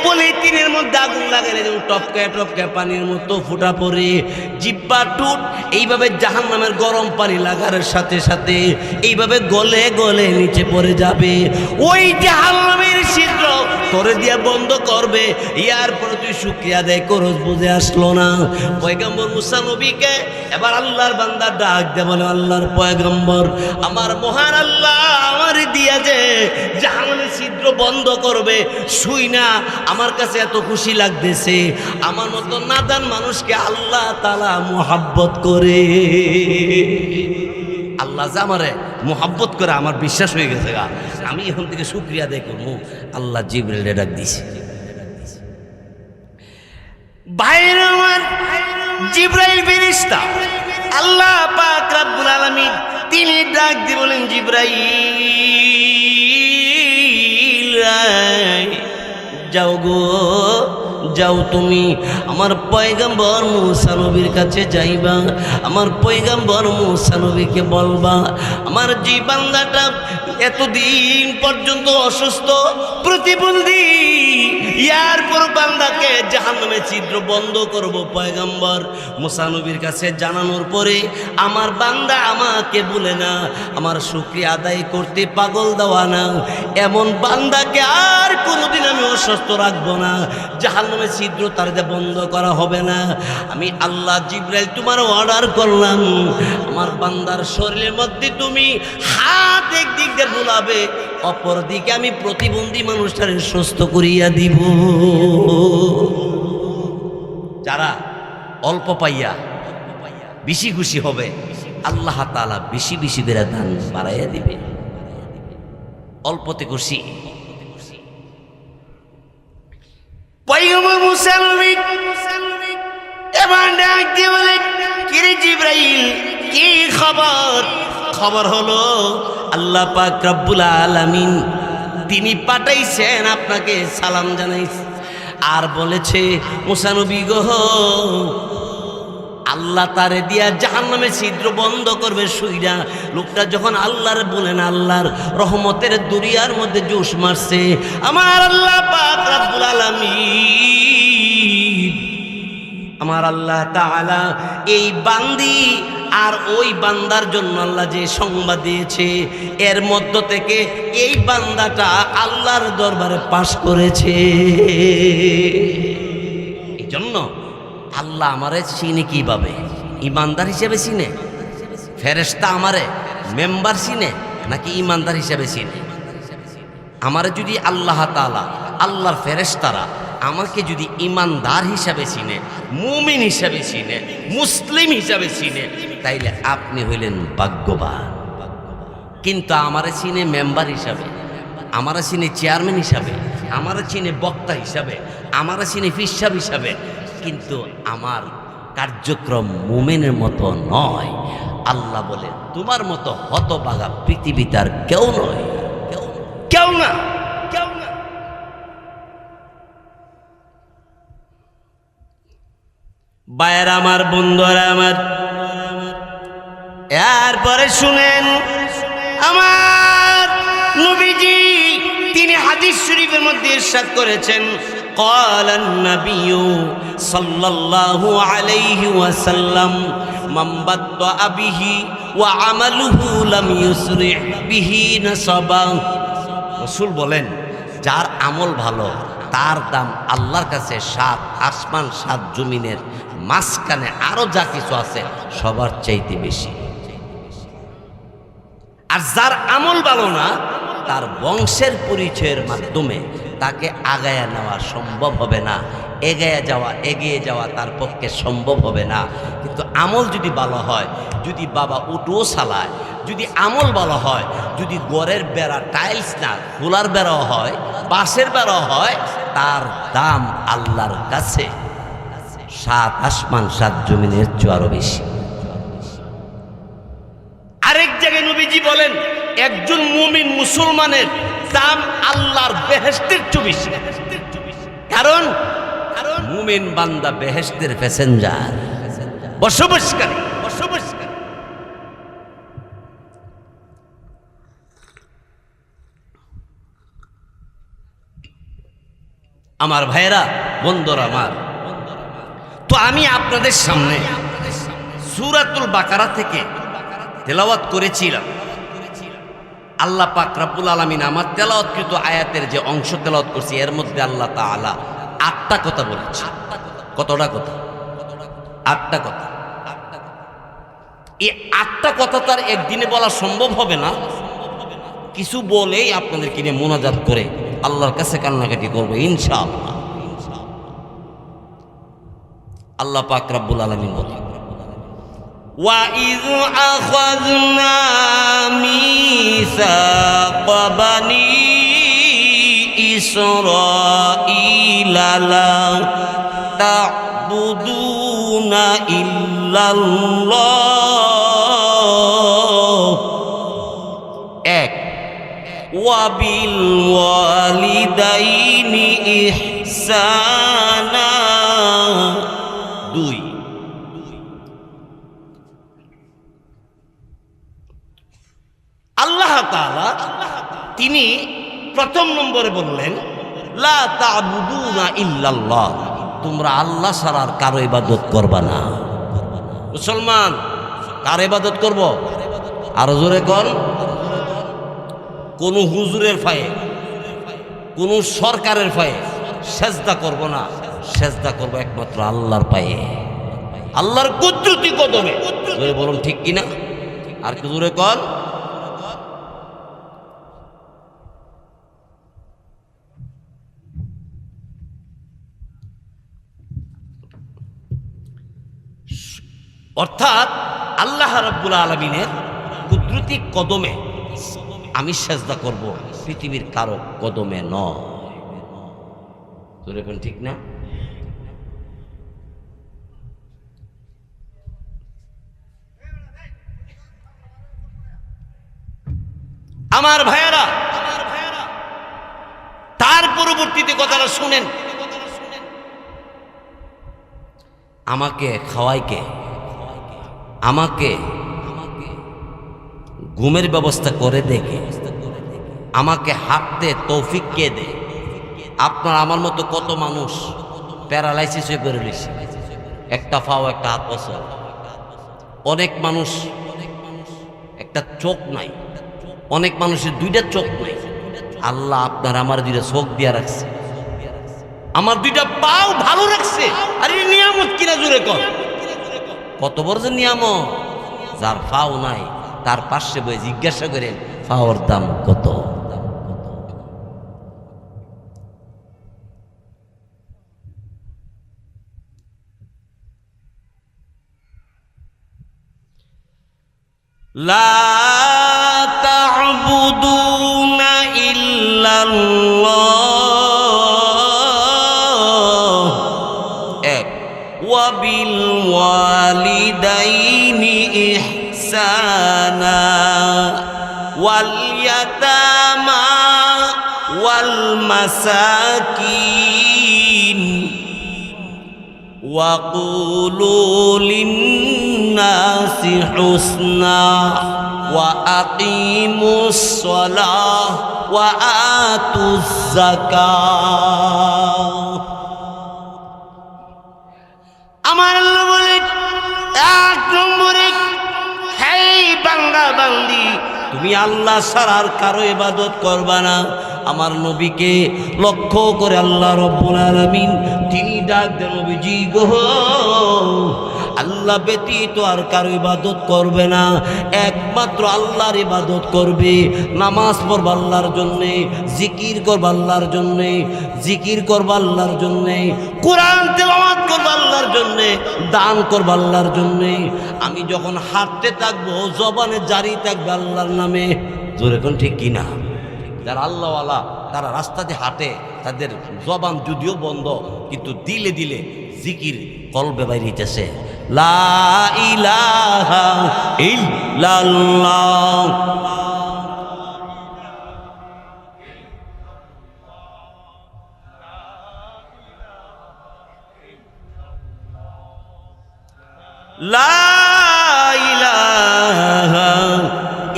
পলিথিনের মধ্যে আগুন লাগালে যেমন টপকে টপকে পানির মতো ফুটা পড়ে জিহ্বা ঠোঁট এইভাবে জাহান্নামের গরম পানি লাগার সাথে সাথে এইভাবে গলে গলে নিচে পড়ে যাবে। ওই জাহান্নামের ছিদ্র তোরে দিয়া বন্ধ করবে। ইয়ার পরে তুই শুকরিয়া আদায় করস, বুঝে আসলো না? পয়গম্বর মুসা নবীকে এবার আল্লাহর বান্দা ডাক দে, বলে আল্লাহর পয়গম্বর, আমার মহান আল্লাহ আমার দিয়া যে জাহান্নামের ছিদ্র বন্ধ করবে শুই না আমার কাছে এত খুশি লাগতেছে। আমার মতো নাদান মানুষকে আল্লাহ তাআলা মুহাব্বত করে। আল্লাহ যে আমারে মুহাব্বত করে আমার বিশ্বাস হয়ে গেছে গা, আমি এখন থেকে শুকরিয়া আদায় করবো। আল্লাহ জিবরাইল ডাক দিছে, ভাইরা আমার, জিবরাইল ফেরেশতা আল্লাহ পাক রব্বুল আলামিন তিনি ডাক দিয়ে বলেন, জিবরাইল যাও গো যাও, তুমি আমার পয়গম্বর মুসা নবীর কাছে যাইবা, আমার পয়গম্বর মুসা নবীকে বলবা আমার যে বান্দাটা এতদিন পর্যন্ত অসুস্থ প্রতিবন্ধী, ইয়ার পর বান্দাকে জাহান্নামের ছিদ্র বন্ধ করব। পয়গম্বর মুসা নবীর কাছে জানানোর পরে আমার বান্দা আমাকে বলে না, আমার শুকরিয়া আদায় করতে পাগল দেওয়া না, এমন বান্দাকে আর কোনোদিন আমি অসুস্থ রাখবো না, জাহান্নামের ছিদ্র তার যে বন্ধ করা হবে না। আমি আল্লাহ জিবরাইল তোমার অর্ডার করলাম, আমার বান্দার শরীরের মধ্যে তুমি হাত একদিক দিয়ে বুলাবে, অপর দিকে আমি প্রতিবন্ধী মানুষটারে সুস্থ করিয়া দিব। যারা অল্প পাইয়া বেশি খুশি হবে আল্লাহ তাআলা বেশি বেশি করে দান বাড়াইয়া দিবে। অল্পতে খুশি পয়গম্বর মুসা নবী এবার ডাক দিয়ে বলে, কিরে জিবরাইল কি খবর? খবর হলো আল্লাহ পাক রব্বুল আলামিন তিনি পাঠাইছেন আপনাকে সালাম জানাইছে, আর বলেছে মুসা নবী গো আল্লাহ তারে দিয়া জাহান্নামের ছিদ্র বন্ধ করবে শুইরা। লোকটা যখন আল্লাহর বলেন আল্লাহর রহমতের দুনিয়ার মধ্যে জোশ মারছে। আমার আল্লাহ পাক রব্বুল আলামিন আমার আল্লাহ তাআলা এই বান্দি আর ওই বান্দার জন্য আল্লাহ যে সংবাদ দিয়েছে এর মধ্য থেকে এই বান্দাটা আল্লাহর দরবারে পাশ করেছে। এই জন্য আল্লাহ আমারে চিনে কিভাবে? ইমানদার হিসেবে চিনে? ফেরেশতা আমারে মেম্বার চিনে নাকি ইমানদার হিসেবে চিনে? আমারে যদি আল্লাহ তাআলা আল্লাহর ফেরেশতারা আমাকে যদি ইমানদার হিসাবে চিনে, মুমিন হিসাবে চিনে, মুসলিম হিসাবে চিনে, তাইলে আপনি হইলেন ভাগ্যবান। কিন্তু আমারে চিনে মেম্বার হিসাবে, আমারে চিনে চেয়ারম্যান হিসাবে, আমারে চিনে বক্তা হিসাবে, আমারে চিনে ফিসাব হিসাবে, কিন্তু আমার কার্যক্রম মুমিনের মতো নয়। আল্লাহ বলে তোমার মতো হতভাগা পৃথিবীতে আর কেউ নয়, কেউ না, কেউ না। ভাইয়েরা আমার, বন্ধুরা আমার, এরপরে শুনেন আমার নবীজি তিনি হাদিস শরীফের মধ্যে ইরশাদ করেছেন, قال النبي صلى الله عليه وسلم من بطأ به وعمله لم يسرع به نسبا। রাসূল বলেন যার আমল ভালো তার দাম আল্লাহর কাছে 7 আসমান 7 জমিনের মাঝখানে আরো যা কিছু আছে সবার চাইতে বেশি। আর যার আমল ভালো না তার বংশের পরিচয়ের মাধ্যমে তাকে আগায়া নেওয়া সম্ভব হবে না, এগিয়ে যাওয়া তার পক্ষে সম্ভব হবে না। কিন্তু আমল যদি ভালো হয়, যদি বাবা উটোও চালায়, যদি আমল ভালো হয়, যদি ঘরের বেড়া টাইলস না খোলার বেড়াও হয়, বাঁশের বেড়াও হয়, তার দাম আল্লাহর কাছে 7 আসমান 7 জমিনের চেয়ে আরো বেশি। আরেক জায়গায় নবীজি বলেন একজন মুমিন মুসলমানের দাম আল্লাহর বেহেশতের চেয়ে বেশি। কারণ মুমিন বান্দা বেহেশতের প্যাসেঞ্জার, বসবাসকারী। আমার ভাইয়েরা, বন্ধুরা আমার, তো আমি আপনাদের সামনে সূরাতুল বাকারা থেকে তেলাওয়াত করেছিলাম। আল্লাহ পাক রব্বুল আলামিন আমার তেলাওয়াতকৃত আয়াতের যে অংশ তেলাওয়াত করছি এর মধ্যে আল্লাহ তাআলা 8টা কথা বলেছে। কতটা কথা? 8টা কথা। এই 8টা কথা তার একদিনে বলা সম্ভব হবে না। কিছু বলেই আপনাদেরকে নিয়ে মোনাজাত করে আল্লাহর কাছে কান্নাকাটি করবো ইনশাআল্লাহ। আল্লাহ পাক রব্বুল আলামিন বলেন, وَإِذْ أَخَذْنَا مِيثَاقَ بَنِي إِسْرَائِيلَ لَا تَعْبُدُونَ إِلَّا اللَّهَ وَبِالْوَالِدَيْنِ إِحْسَانًا 2 আল্লাহ তাআলা তিনি প্রথম নম্বরে বললেন, লা তা'বুদুনা ইল্লাল্লাহ, তোমরা আল্লাহ ছাড়া আর কারো ইবাদত করবা না। মুসলমান কার ইবাদত করব? আরো জোরে কর। কোন হুজুরের পায়ে, কোন সরকারের পায়ে সেজদা করব না, সেজদা করব একমাত্র আল্লাহর পায়ে, আল্লাহর কুদরতি কদমে। জোরে বলুন ঠিক কিনা? আর কি জোরে কর। অর্থাৎ আল্লাহ রাব্বুল আলামিনের কুদরতি কদমে আমি সেজদা করব, পৃথিবীর কারো কদমে নয়। তোর ঠিক না? আমার ভাইয়েরা, তার পরবর্তীতে কথাটা শুনেন, আমাকে খাওয়াই কে? আমাকে ঘুমের ব্যবস্থা করে দেখে, আমাকে হাঁটতে তৌফিক কে দে? আপনার আমার মতো কত মানুষ প্যারালাইসিস হয়ে বেরো রয়েছে, একটা পাও একটা হাত বছর। অনেক মানুষ একটা চোখ নাই, অনেক মানুষের 2টা চোখ নাই। আল্লাহ আপনার আমার 2টা চোখ দিয়া রাখছে, আমার 2টা পাও ভালো রাখছে। আর এই নিয়ামত কিনা জুড়ে কর, কত বড় যে নিয়ামত। যার পাও নাই তার পাশে বই জিজ্ঞাসা করেন পাওয়ার দাম কত। লা তা'বুদুনা ইল্লাল্লাহ, ওয়া বিল ওয়ালিদাইনি ইহসানা ওয়াল ইয়াতামা ওয়াল মাসাকিন ওয়া কুলু লিন্নাসি হুসনা ওয়া আকিমুস সালাহ ওয়া আতুজ যাকাত। আমার আল্লাহ বলে 1 নম্বরে, হে বান্দা বান্দি, তুমি আল্লাহ ছাড়া আর কারো ইবাদত করবা না। আমার নবীকে লক্ষ্য করে আল্লাহ রব্বুল আলামিন তিনি ডাক দেন, নবীজি গো, আল্লাহ ব্যতীত আর কারো ইবাদত করবে না, একমাত্র আল্লাহর ইবাদত করবে। নামাজ পড়বা আল্লাহর জন্যে, জিকির করবা আল্লাহর জন্যে, জিকির করবা আল্লাহর জন্যে, কোরআন তেলাওয়াত করবা আল্লাহর জন্যে, দান করবা আল্লাহর জন্যে। আমি যখন হাঁটতে থাকবো জবানে জারি থাকবে আল্লাহর নামে। জোরে কোন ঠিক কিনা? যারা আল্লাহওয়ালা তারা রাস্তাতে হাঁটে, তাদের জবান যদিও বন্ধ কিন্তু দিলে দিলে জিকির কলবে বাইরেছে। লা ইলাহা ইল্লাল্লাহ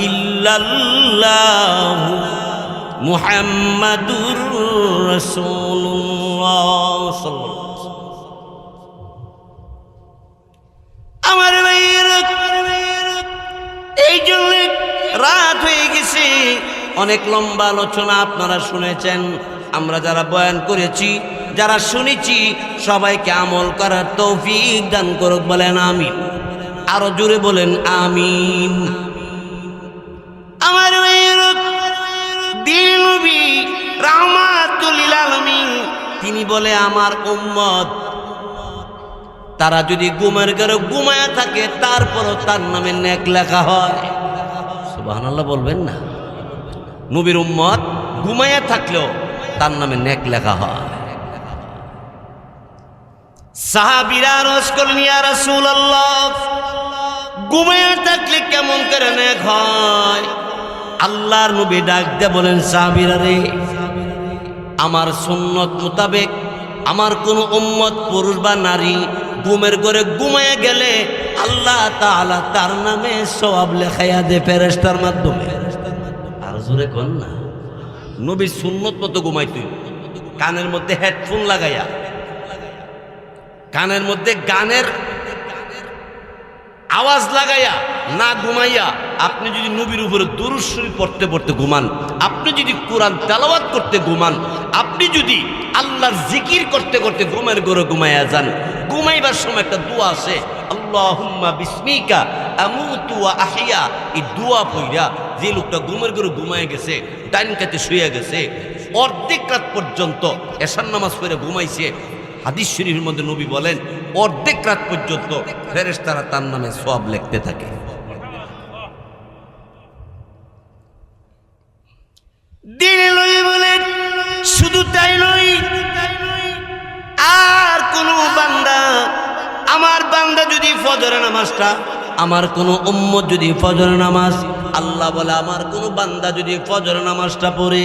ইল্লাল্লাহু মুহাম্মাদুর রাসূলুল্লাহ সাল্লাল্লাহু আলাইহি ওয়াসাল্লাম। আমার ভাইয়েরা, এই জন্য রাত হয়ে গেছে, অনেক লম্বা আলোচনা আপনারা শুনেছেন। আমরা যারা বয়ান করেছি, যারা শুনেছি, সবাইকে আমল করার তৌফিক দান করুক, বলেন আমিন। আরো জোরে বলেন আমিন। আমার দিন নবী রাহমাতুল লিল আলামিন তিনি বলে, আমার উম্মত তারা যদি ঘুমের ঘরে ঘুমায়া থাকে, তারপরও তার নামে নেক লেখা হয়। সুবহানাল্লাহ বলবেন না? নবীর উম্মত ঘুমায়া থাকলেও তার নামে নেক লেখা হয়। সাহাবীরা আরজ করলেন, ইয়া রাসূলুল্লাহ, ঘুমায়া থাকলে কেমন করে নেক হয়? আল্লাহর নবী ডাক দিয়ে বলেন, সাহাবীরা রে, আমার সুন্নত মোতাবেক আমার কোন উম্মত পুরুষ বা নারী ঘুমের ঘরে ঘুমায়া গেলে আল্লাহ তাআলা তার নামে সওয়াব লেখাইয়া দেয় ফেরেশতার মাধ্যমে। আর জোরে কোন না, নবী সুন্নত মতো ঘুমাইতো, কানের মধ্যে হেডফোন লাগাইয়া, কানের মধ্যে গানের আওয়াজ লাগাইয়া না ঘুমাইয়া। আপনি যদি নবীর উপরে দুরূদ শরীফ পড়তে পড়তে ঘুমান, আপনি যদি কোরআন তেলাওয়াত করতে ঘুমান, আপনি যদি আল্লাহর জিকির করতে করতে ঘুমের ঘরে ঘুমাইয়া যান, ঘুমাইবার সময় একটা দোয়া আছে, আল্লাহুম্মা বিসমিকা আমুতু ওয়া আহইয়া। এই দোয়া পড়িয়া যে লোকটা ঘুমের ঘরে ঘুমায় গেছে, ডাইন কাতে শুয়ে গেছে, অর্ধেক রাত পর্যন্ত এশার নামাজ পড়ে ঘুমাইছে, হাদিস শরীফের মধ্যে নবী বলেন অর্ধেক রাত পর্যন্ত ফেরেশতারা তার নামে সওয়াব লিখতে থাকে। দিনে নবী বলেন, শুধু তাই নয়, আর কোন বান্দা, আমার বান্দা যদি ফজরের নামাজটা, আমার কোন উম্মত যদি ফজরের নামাজ, আল্লাহ বলে আমার কোন বান্দা যদি ফজরের নামাজটা পড়ে,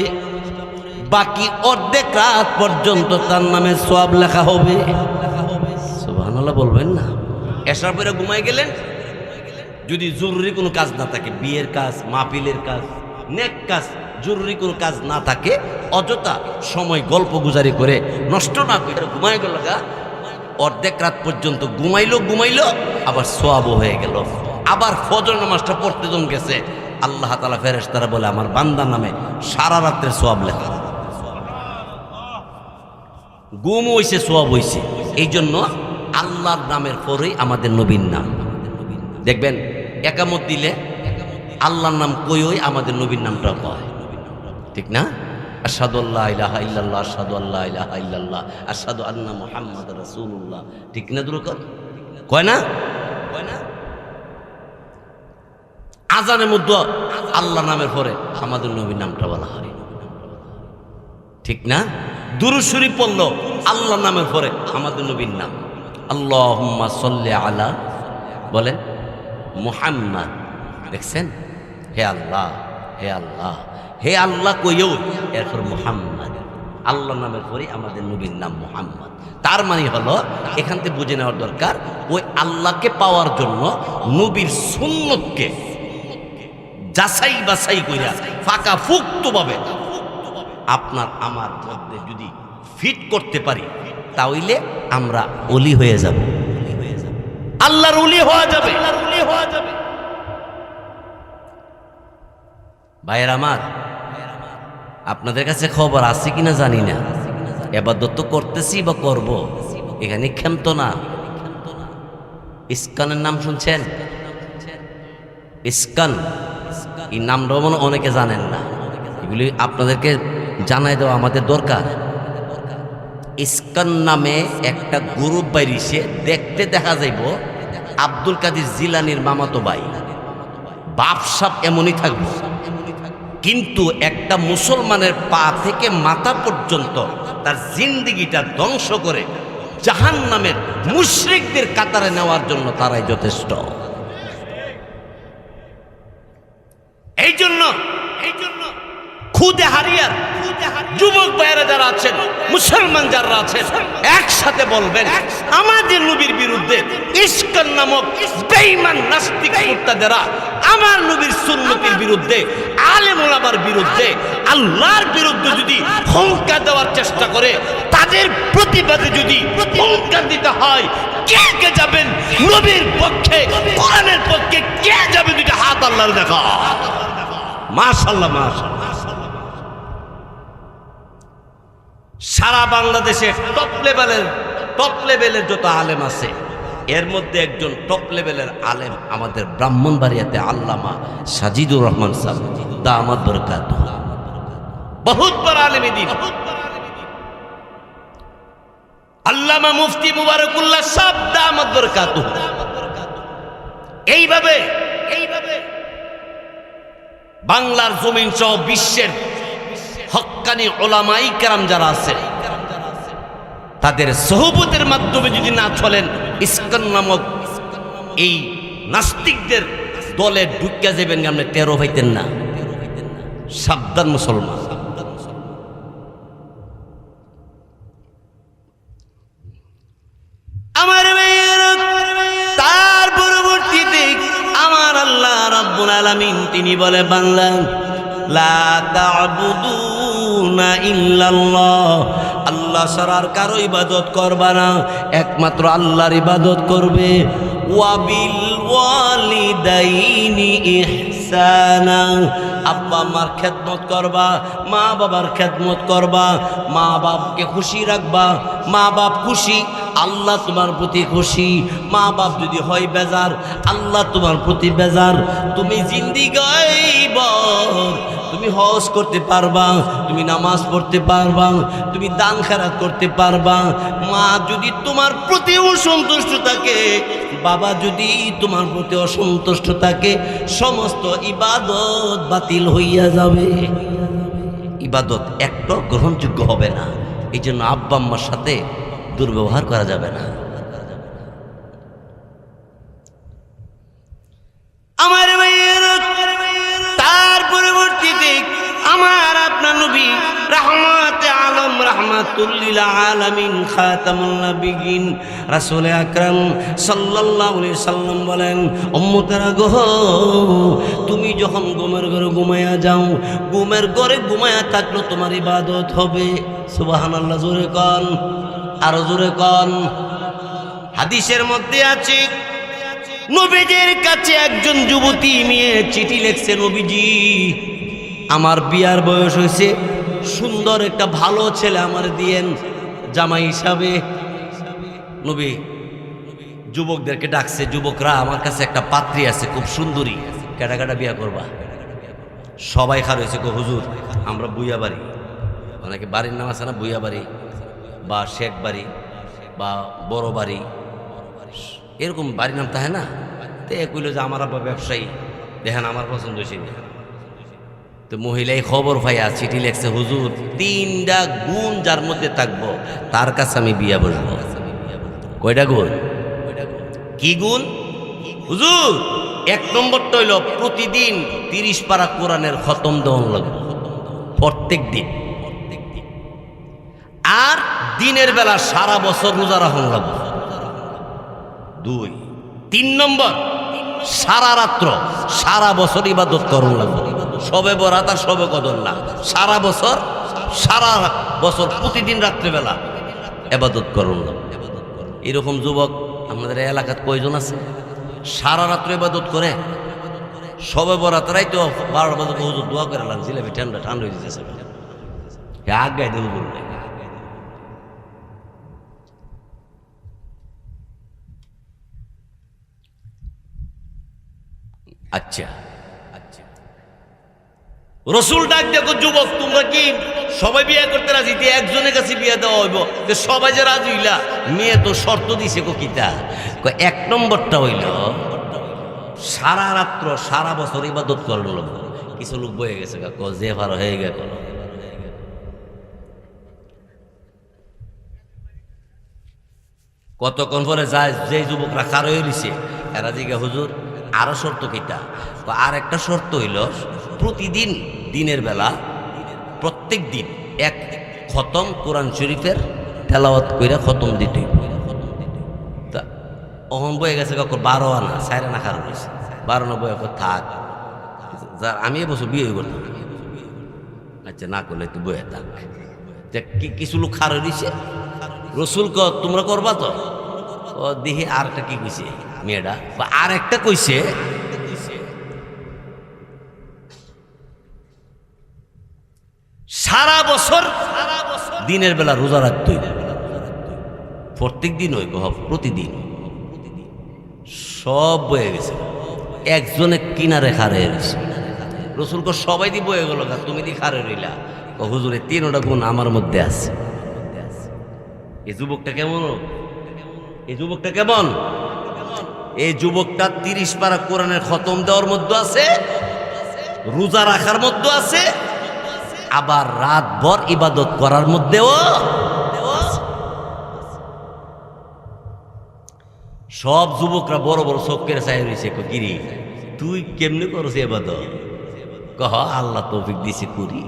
বাকি অর্ধেক রাত পর্যন্ত তার নামে সওয়াব লেখা হবে। সুবহানাল্লাহ বলবেন না? এশার পরে ঘুমাই গেলেন, যদি জরুরি কোনো কাজ না থাকে, বিয়ের কাজ, মাহফিলের কাজ, নেক কাজ, জরুরি কোনো কাজ না থাকে, অযথা সময় গল্প গুজারি করে নষ্ট না করে ঘুমাই গেল, অর্ধেক রাত পর্যন্ত ঘুমাইলো, আবার সওয়াবও হয়ে গেল। আবার ফজর নামাজটা পড়তে যখন গেছে, আল্লাহ তাআলা ফেরেশতারা বলে আমার বান্দার নামে সারা রাতের সওয়াব লেখা। ঘুম হইছে, সওয়াব হইছে। এই জন্য আল্লাহর নামের পরেই আমাদের নবীর নাম। দেখবেন একামত দিলে আল্লাহর নাম কই আমাদের নবীর নামটা কয়, ঠিক না? আশহাদু আল্লা ইলাহা ইল্লাল্লাহ, আশহাদু আল্লা ইলাহা ইল্লাল্লাহ, আশহাদু আন্না মুহাম্মাদুর রাসূলুল্লাহ, ঠিক না? দুরকম কয় না? আজানের মধ্যে আল্লাহর নামের পরে আমাদের নবীর নামটা বলা হয়, ঠিক না? দুরূদ শরীফ পড়লো আল্লাহর নামের পরে আমাদের নবীর নাম, আল্লাহুম্মা সাল্লি আলা, বলেন মুহাম্মদ। দেখছেন? হে আল্লাহ, হে আল্লাহ, হে আল্লাহ কইও, এরপর মুহাম্মদ, আল্লাহর নামের পরে আমাদের নবীর নাম মুহাম্মদ। তার মানে হলো এখান থেকে বুঝে নেওয়ার দরকার, ওই আল্লাহকে পাওয়ার জন্য নবীর সুন্নতকে যাচাই বাছাই কইরা ফাঁকা ফুক্তভাবে আপনার আমার মধ্যে যদি ফিট করতে পারি, তাহলে আমরা ওলি হয়ে যাব, আল্লাহর ওলি হওয়া যাবে। ভাইয়ের আমার, আপনাদের কাছে খবর আছে কিনা জানি না, ইবাদত তো করতেছি বা করব, এখানে ক্ষমত না। ইস্কনের নাম শুনছেন? ইস্কন, এই নামটাও মনে অনেকে জানেন না, এগুলি আপনাদেরকে জানাই দেওয়া আমাদের দরকার। ইস্কন নামে একটা গ্রুপ বাইরিছে, দেখতে দেখা যাইব আব্দুল কাদের জিলানির মামাতো ভাই, বাপসাপ এমনই থাকবো, কিন্তু একটা মুসলমানের পা থেকে মাথা পর্যন্ত তার জিন্দেগিটা ধ্বংস করে জাহান্নামের মুশরিকদের কাতারে নেওয়ার জন্য তারাই যথেষ্ট। এই জন্য খুদে হারিয়ার যুবক ভাইয়েরা যারা আছেন, মুসলমান যারা আছেন, একসাথে বলবেন আমাদের নবীর বিরুদ্ধে ইস্কন নামক বেঈমান নাস্তিক মুরতাদেরা আমার নবীর সুন্নতির বিরুদ্ধে, আলেম ওলামার বিরুদ্ধে, আল্লাহর বিরুদ্ধে যদি হুঙ্কার দেওয়ার চেষ্টা করে, তাদের প্রতিবাদে যদি হুঙ্কার দিতে হয়, কে কে যাবেন নবীর পক্ষে, কোরআনের পক্ষে? কে যাবে? দুইটা হাত আল্লাহর দেখা। মাশাআল্লাহ, মাশাআল্লাহ। সারা বাংলাদেশে টপ লেভেলের যত আলেম আছে, এর মধ্যে একজন টপ লেভেলের আলেম আমাদের ব্রাহ্মণবাড়িয়াতে আল্লামা সাজিদুর রহমান সাহেব, দামাত বরকাতুহু। বহুত বড় আলেম দ্বীন, আল্লামা মুফতি মুবারকুল্লাহ সাহেব, দামাত বরকাতুহু। এইভাবে বাংলার জমিন সহ বিশ্বের হক্কানি উলামায়ে কেরাম যারা আছেন, তাদের সোহবতের মাধ্যমে যদি না চলেন, ইসকন নামক এই নাস্তিকদের দলে ঢুকিয়া যাবেন, আপনি টেরো পাইতেন না। সাবধান মুসলমান। আমার তার পরবর্তীতে আমার আল্লাহ রাব্বুল আলামিন তিনি বলে, বাংলা লা তা'বুদুনা ইল্লাল্লাহ, আল্লাহ ছাড়া কারো ইবাদত করবা না, একমাত্র আল্লাহর ইবাদত করবে। ওয়া বিল ওয়ালিদাইনি ইহসানা, আব্বা আম্মার খেদমত করবা, মা বাবার খেদমত করবা, মা বাপকে খুশি রাখবা। মা বাপ খুশি, আল্লাহ তোমার প্রতি খুশি। মা বাপ যদি হয় বেজার, আল্লাহ তোমার প্রতি বেজার। তুমি জিন্দিগায় তুমি হজ করতে পারবা, তুমি নামাজ পড়তে পারবা, তুমি দান খেরাত করতে পারবা। মা যদি তোমার প্রতি অসন্তুষ্ট থাকে, বাবা যদি তোমার প্রতি অসন্তুষ্ট থাকে, সমস্ত ইবাদত বাতিল হইয়া যাবে। ইবাদত একটা গ্রহণযোগ্য হবে না। এই জন্য আব্বা আম্মার সাথে দুর্ব্যবহার করা যাবে না। আমার তার পরবর্তীতে আমার আপনার নবী রাহমাতে আলম, রাহমাতুল লিল আলামিন, খাতামুন নবিয়্যিন, রাসূল আকরাম সাল্লাল্লাহু আলাইহি সাল্লাম বলেন, উম্মতেরা গো, তুমি যখন ঘুমের ঘরে ঘুমায়া যাও, ঘুমের ঘরে ঘুমায়া থাকলো তোমার ইবাদত হবে। সুবহানাল্লাহ। জোরে কন, আরো জোরে কন। হাদিসের মধ্যে আছে, নবীজির কাছে একজন যুবতী মেয়ে চিঠি লিখছে, নবীজি আমার বিয়ার বয়স হয়েছে, সুন্দর একটা ভালো ছেলে আমার দিয়েন জামাই হিসাবে। নবী যুবকদেরকে ডাকছে, যুবকরা আমার কাছে একটা পাত্রী আছে খুব সুন্দরী, কেটা কেটা বিয়া করবা? সবাই খার হয়েছে, হুজুর আমরা বুইয়া বাড়ি, অনেকে বাড়ির নাম আছে না, বুইয়া বাড়ি বা শেখ বাড়ি বা বড় বাড়ি, এরকম বাড়ির নাম তাহে না। তো এ কইল যে আমার আব্বা ব্যবসায়ী, দেখেন আমার পছন্দ হয়েছে। তো মহিলাই খবর পাইয়া চিঠি লেখছে, হুজুর 3টা গুণ যার মধ্যে থাকবো তার কাছে আমি বিয়া বসবো। কয়টা গুণ? কি গুণ হুজুর? 1 নম্বরটা হইল প্রতিদিন 30 পারা কোরআনের খতম দেওয়ান লাগবে প্রত্যেক দিন, আর দিনের বেলা সারা বছর রোজা রাখুন লাগবে। 2 3 নম্বর, সারা রাত্র সারা বছর ইবাদত করুন লাগবে। সবে বরাত আর সবে কদর না, সারা বছর প্রতিদিন রাত্রেবেলা ইবাদত করুন লাগবে। এরকম যুবক আমাদের এলাকাত কয়জন আছে সারা রাত্র ইবাদত করে? সবে বরাত রাইতো 12 বাজে হুজুর দোয়া করে লাম, জিলাপি ঠান্ডা ঠান্ডা হয়ে যেতেছে, আগায় দেবো বলবে। আচ্ছা আচ্ছা, রসুল ডাক দেখো, যুবক তোমরা কি সবাই বিয়ে করতে রাজি? একজনের কাছে বিয়ে দেওয়া হইব, সবাই যে রাজি হইলা, মেয়ে তো শর্ত দিছে কিতা? 1 নম্বরটা হইল সারা রাত্র সারা বছর ইবাদত করার লোক। কিছু লোক বয়ে গেছে, যে ভালো হয়ে গেল। কতক্ষণ পরে যায় যে যুবকরা কারো হইছে, এরা জিজ্ঞা হুজুর আরো শর্ত কিতা? আর একটা শর্ত হইল প্রতিদিন দিনের বেলা প্রত্যেক দিন 1 খতম কোরআন শরীফের তেলাওয়াত কইরা খতম দিতে। তা অহন বয়ে গেছে 12 আনা 4 আনা খারাপ হয়েছে, 12 না বয়ে থাক যার আমি এবছর বিয়ে করতাম। আচ্ছা না করলে তুই বয়ে থাক। কিছু লোক খারে দিছে, রসুল ক তোমরা করবা তো? ও দেখি আর একটা কি কইছে মেয়েটা, বা আর একটা কইছে সারা বছর দিনের বেলা রোজা রাখতে হইব, প্রত্যেক দিন হইব, প্রতিদিন। সব বয়ে গেছে, একজনে কিনারে খারে রয়েছে। রসুল ক সবাই দি বয়ে গেল, তুমি দি খারে রইলা। হুজুরে 3টা গুণ আমার মধ্যে আছে। এই যুবকটা কেমন? এই যুবকটা কেমন? এই যুবকটা 30 পারা কোরআনের খতম দেওয়ার মধ্যে আছে, রোজা রাখার মধ্যে আছে, আবার রাতভর ইবাদত করার মধ্যেও। সব যুবকরা বড় বড় চোখ করে চাই রয়েছে, গিরি তুই কেমনি করছ ইবাদত? কহ আল্লাহ তৌফিক দিছে করি।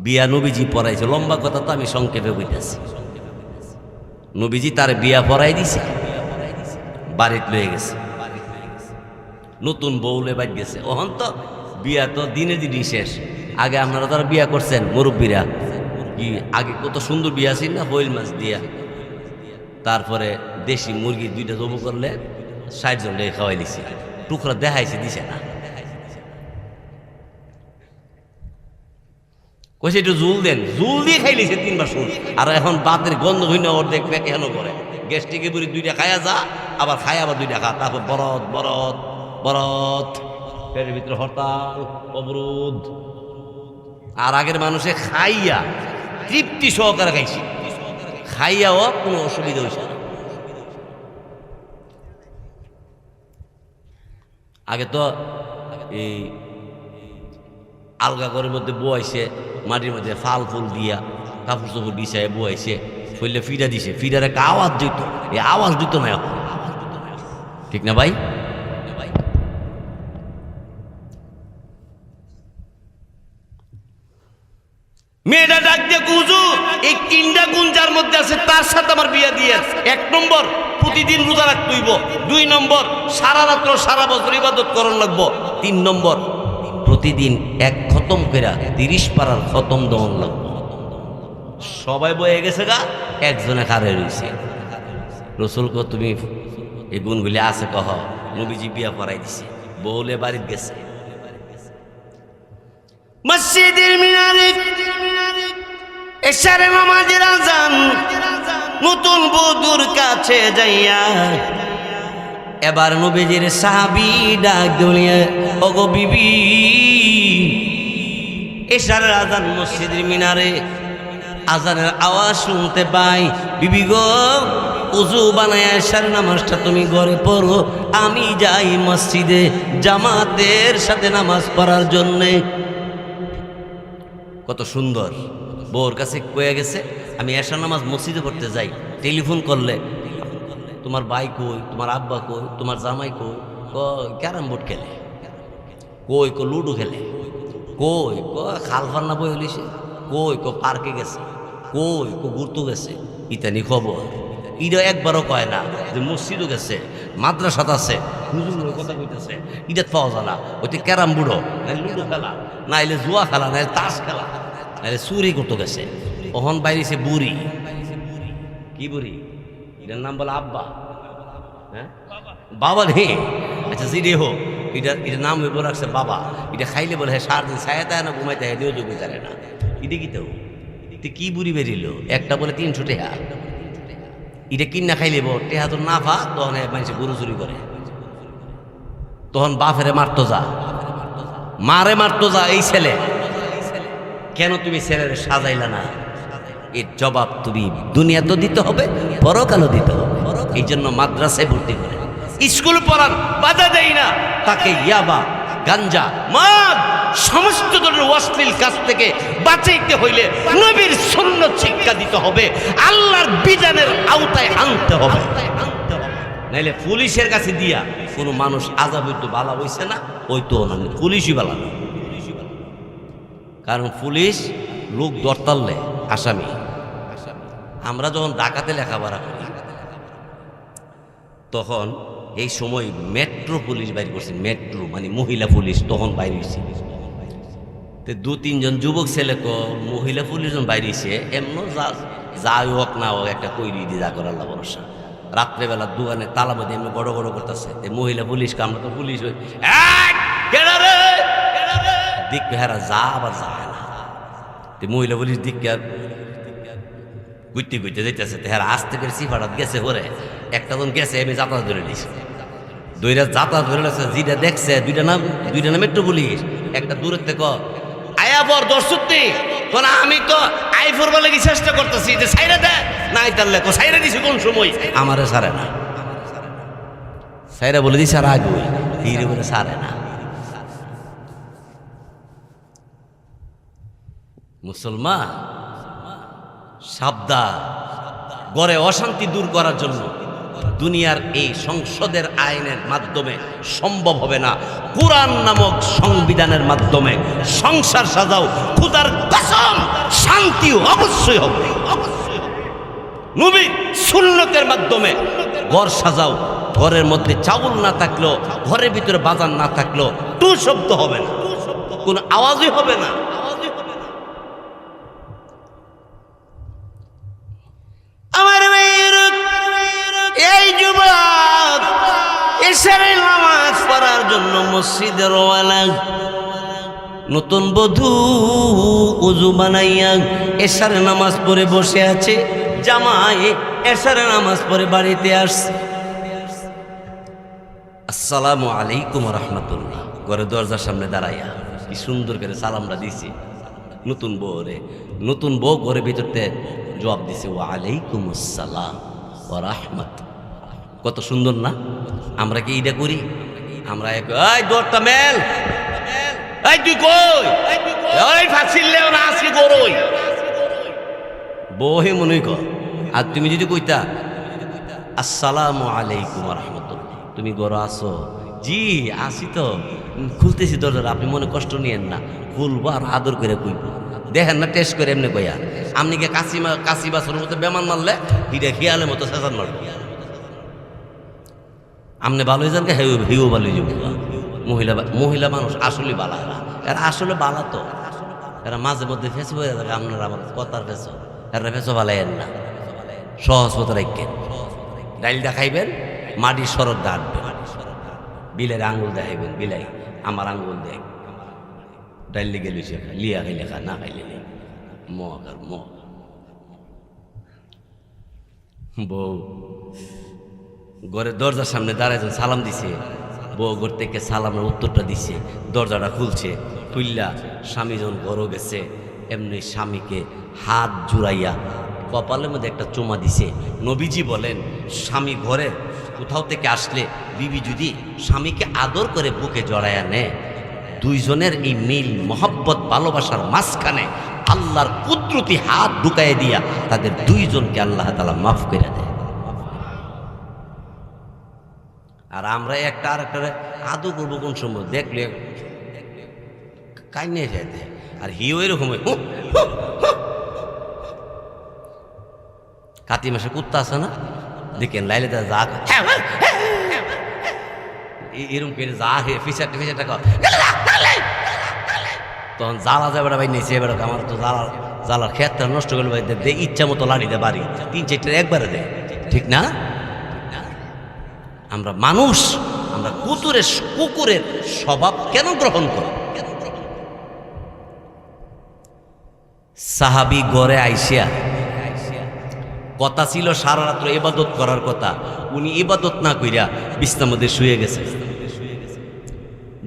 বিয়া নবীজি পড়াইছে, লম্বা কথা তো আমি সংক্ষেপে বইতেছি। নবীজি তার বিয়া পড়াই দিছে, বাড়িতে লয়ে গেছে, নতুন বউলে বাদ গেছে। ওহন তো বিয়া তো দিনে দিনই শেষ। আগে আপনারা তারা বিয়া করছেন মুরব্বীরা, কি আগে কত সুন্দর বিয়া ছিল না, হইল মাছ দিয়া, তারপরে দেশি মুরগি 2টা জবো করলে 60 জন লেগে খাওয়াই দিছে, টুকরা দেখাইছে দিছে না, কইছে একটু জুল দেন, জুল দিয়ে খাই লিছে 3বার শুন। আর এখন বাতের গন্ধ হইনা অর্ধেক প্যাকে হেন করে, গ্যাস্ট্রিকে বুড়ি 2টা খায়া যা, আবার খায় আবার 2টা খা, তারপর বরত বরত বরত, পেটের ভিতরে হরতাল অবরোধ। আর আগের মানুষে খাইয়া তৃপ্তি সহকারে খাইছে, খাইয়াও কোনো অসুবিধা হয়েছে না। আগে তো এই আলগা ঘরের মধ্যে বয়াইছে, মাটির মধ্যে ফাল ফুল দিয়া কাপড় চোপড় বিছায় বয়াইছে, শরীরে ফিডা দিছে, ফিডার একটা আওয়াজ দিত, এই আওয়াজ দিত না এখন, ঠিক না ভাই? মেয়েটা ডাক দিয়ে হুজুর এই 3টা গুণ যার মধ্যে আছে তার সাথে আমার বিয়া দিয়ে। 1 নম্বর প্রতিদিন রোজা রাখতে হইব, 2 নম্বর সারা রাত্র সারা বছর ইবাদত করন লাগবো, 3 নম্বর প্রতিদিন 1 খতম করে 30 পারার খতম দেওয়ান লাগবো। সবাই বয়ে গেছে গা, একজনে খারে রয়েছে। রসুল কো তুমি এই গুণগুলি আছে কহ? নবীজি বিয়া পড়াই দিছে, বউলে বাড়িতে গেছে। মসজিদের মিনারে এশারে নামাজের আযান, নতুন বধূর কাছে যাইয়া এবার নবীজির সাহাবী ডাক দিলেন, ওগো বিবি, এশারের আযান মসজিদের মিনারে, আযানের আওয়াজ শুনতে পাই। বিবি গো, উযু বানায় এশার নামাজটা তুমি ঘরে পড়ো, আমি যাই মসজিদে জামাতের সাথে নামাজ পড়ার জন্যে। কত সুন্দর! বউর কাছে কয়ে গেছে আমি এশার নামাজ মসজিদে পড়তে যাই। টেলিফোন করলে তোমার ভাই কই, তোমার আব্বা কই, তোমার জামাই কই? ক্যারাম বোর্ড খেলে, কই কো লুডো খেলে, কই কো খালফান্না বই হলিছে, কই কো পার্কে গেছে, কই কো ঘুরতে গেছে। ইতানি খবর ইটা একবারও কয় না যে মসজিদও গেছে, মাদ্রাসাত আছে, হুজুর কথা কইতেছে, ইটা পাওয়া যায় না। ওইতে ক্যারাম বুড়ো, নাইলে লুডো খেলা, নাইলে জুয়া খেলা, নাইলে তাস খেলা, নাইলে চুরি করতে গেছে। ওহন বাইরেছে বুড়ি। কি বুড়ি? এটার নাম বলে আব্বা, হ্যাঁ বাবা নেই। আচ্ছা জিরে হোক, এটার নাম হইব রাখছে বাবা। এটা খাইলে বলে হ্যাঁ সারাদিন ছায়া দেয় না, ঘুমাইতে হয়, দিও যোগ জানে না। এটা কি তো কি বুড়ি বেরিল? একটা বলে 300 টাকা। এটা কিনা খাইলে টেহা তোর না ফা, তখন মানুষ গরু চুরি করে, তখন বাপেরে মারতো যা, মারে মারতো যা। এই ছেলে কেন তুমি ছেলের সাজাইলা না? এর জবাব তুমি দুনিয়া তো দিতে হবে, পরকালও দিতে হবে। এই জন্য মাদ্রাসায় ভর্তি করে, স্কুল পড়ান বাধা দেয় না। তাকে ইয়াবা, গাঞ্জা, মদ, সমস্ত ধরনের অশ্লীল কাজ থেকে বাঁচাইতে হইলে নবীর সুন্নাত শিক্ষা দিতে হবে, আল্লাহর বিধানের আওতায় আনতে হবে। নাইলে পুলিশের কাছে দিয়া কোনো মানুষ আজাব হইতো বালা হইছে না, ওই তো না, পুলিশই বালা না। কারণ পুলিশ লোক দরতাললে আসামি। আমরা যখন ডাকাতে লেখাপড়া করি তখন এই সময় মেট্রো পুলিশ বাইর করছে, মেট্রো মানে মহিলা পুলিশ তখন বাইর হয়েছে। তো 2-3 যুবক ছেলে মহিলা পুলিশ বাইরেছে, এমন যাই হোক না হোক একটা কৈরি দিয়ে যা করার ভরসা। রাত্রেবেলা দোকানে তালা মধ্যে এমনি গড় গড় করতেছে, মহিলা পুলিশকে আমরা তো পুলিশ হই দিক হেরা যা আবার যায় না। মহিলা পুলিশ দিক গুইতে গুইতে যেতেছে, হেরা আসতে করে সিফাটাত গেছে পরে একটা জন গেছে এমনি যাতায়াত ধরে নিয়েছে, দুইটা যাতায়াত ধরে নিয়েছে, যেটা দেখছে দুইটা না মেট্রো পুলিশ, একটা দূরের থেকে আয়া পর দর্শকটি তোরা আমি তো আই ফোরবার লাগি চেষ্টা করতেছি যে সাইরা দে নাই তার লেখো সাইরা দিছি কোন সময় আমারে সারে না, সাইরা বলে দিছি আর আগে ধীরে বলে সারে না। মুসলমান সাবধান, গড়ে অশান্তি দূর করার জন্য দুনিয়ার এই সংসদের আইনের মাধ্যমে সম্ভব হবে না, কুরআন নামক সংবিধানের মাধ্যমে সংসার সাজাও, খোদার কসম শান্তি অবশ্যই হবে। নবী সুন্নতের মাধ্যমে ঘর সাজাও, ঘরের মধ্যে চাউল না থাকলো, ঘরের ভিতরে বাজার না থাকলো টু শব্দ হবে না, কোনো আওয়াজই হবে না। আমার এই যুবক এশারের নামাজ পড়ার জন্য মসজিদের ওয়ালা নতুন বধূ ওযু বানাইয়া এশারের নামাজ পড়ে বসে আছে, জামাই এশারের নামাজ পড়ে বাড়িতে আসছে। আসসালামু আলাইকুম রাহমাতুল্লাহ, ঘরে দরজার সামনে দাঁড়াইয়া কি সুন্দর করে সালামটা দিছে নতুন বউ রে। নতুন বউ ঘরের ভিতরতে জবাব দিছে ওয়া আলাইকুম আসসালাম ওয়া রাহমাত। কত সুন্দর না? আমরা কি এইটা করি? আমরা এই দরটা মেল, এই তুই কই, ওই ফাঁসিলেও না আসি গরই বহে মনে কর। আর তুমি যদি কইতা আসসালামু আলাইকুম রাহমাতুল্লাহ, তুমি গরো আসো? জি আসি তো, খুলতেছি দরজা, আপনি মনে কষ্ট নিয়েন না, খুলবো আর আদর করে কইব। দেখেন না টেস্ট করে এমনি কইয়া, আপনি কে কাশি বাসনের মতো বেমান মারলে হিটা খেয়ালের মতো চেঁচান মারবে, আপনি ভালো হয়ে যান কে হিও ভালো হয়ে যাবো। মহিলা মানুষ আসলে বালা, এরা আসলে বালা তো, এরা মাঝে মধ্যে ফেঁসে হয়ে থাকে আপনার আবার কথার ফেঁসো, এরা ফেঁসো বালাইয়েন না, সহজ মতো রাখবেন। ডাইলটা খাইবেন, মাটির সরদ ডাকবেন, বিলের আঙ্গুল দেখাইবেন, বিলাই আমার আঙ্গুল দেখ, ডাইল লেগে লইছে লিয়া খাইলে খা, না খাইলে নেই মগ আর মগ। বউ ঘরের দরজার সামনে দাঁড়াইছেন, সালাম দিছে, বউ ঘর থেকে সালামের উত্তরটা দিছে, দরজাটা খুলছে, খুললা স্বামী যখন ঘরও গেছে এমনি স্বামীকে হাত জুড়াইয়া কপালের মধ্যে একটা চুমা দিছে। নবীজি বলেন স্বামী ঘরে কোথাও থেকে আসলে বিবি যদি স্বামীকে আদর করে বুকে জড়াইয়া নেয়, দুইজনের এই মিল মহব্বত ভালোবাসার মাঝখানে আল্লাহর কুদরতি হাত ঢুকাই দিয়া তাদের দুইজনকে আল্লাহ তাআলা মাফ করে দেয়। আর আমরা একটা আর একটা আদৌ করবো কোন সময় দেখলে কাইনে যেতে, আর হিও এরকম কাতি মাসে কুত্তা আছে না দেখেন, লাইলে তার যা এরকম করে যা হে ফিসারটা তখন জ্বালা যাবে ভাই নিয়েছে, এবার আমার তো জ্বালার ক্ষেতটা নষ্ট করলে ভাই দে ইচ্ছা মতো লাড়িতে বাড়ি 3-4টা একবারে দেয়, ঠিক না? আমরা মানুষ, আমরা কুকুরের স্বভাব কেন গ্রহণ করি? সাহাবী ঘরে আইসিয়া কথা ছিল সারা রাত্র ইবাদত করার কথা, উনি ইবাদত না কইরা বিছনার মধ্যে শুয়ে গেছে।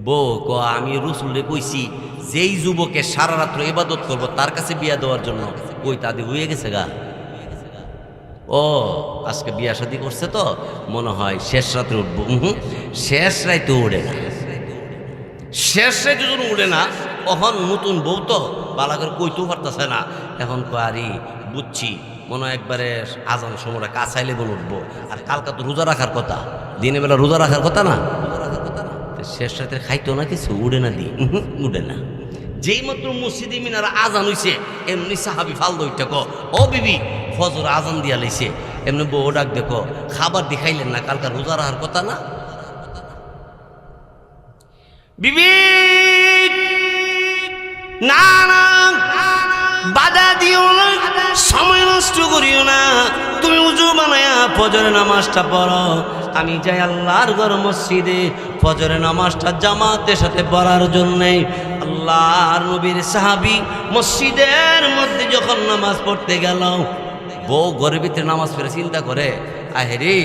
বউ ক আমি রাসূলকে কইছি যেই যুবকে সারা রাত্র ইবাদত করবো তার কাছে বিয়া দেওয়ার জন্য, কই তাদের হয়ে গেছে গা। ও আজকে বিয়া শাদী করছে তো মনে হয় শেষ রাত্রে উঠবো। শেষ রাইতে উঠে না, শেষ রাইতে যখন উঠে না তখন নতুন বউ তো বালা করে কইতেও পারতেছে না, এখন কারি বুঝছি মনে হয় একবারে আজান সময়টা কাছাইলে বলে উঠবো, আর কালকা তো রোজা রাখার কথা, দিনের বেলা রোজা রাখার কথা না, শেষ রাতে খাইতো না কিছু, উড়ে না দিই উড়ে না। যেই মাত্র মসজিদে মিনার আজান হইছে এমনি সাহাবি ফাল দইটা ক ও বিবি ফজর আজান দিয়া লাইছে, এমনি বউ ডাক দেখো খাবার দেখাইলেন না, কালকা রোজা রাখার কথা না, বিবি না না, বাধা দিও না, সময় নষ্ট করিও না, তুমি উজু বানায়া ফজরের নামাজটা পড়ো। আমি যাই আল্লাহর ঘর মসজিদে ফজরের নামাজটা জামাতের সাথে পড়ার জন্যে। আল্লাহর নবীর সাহাবী মসজিদের মধ্যে যখন নামাজ পড়তে গেল, বউ ঘরের ভিতরে নামাজ পড়ে চিন্তা করে, আহেরে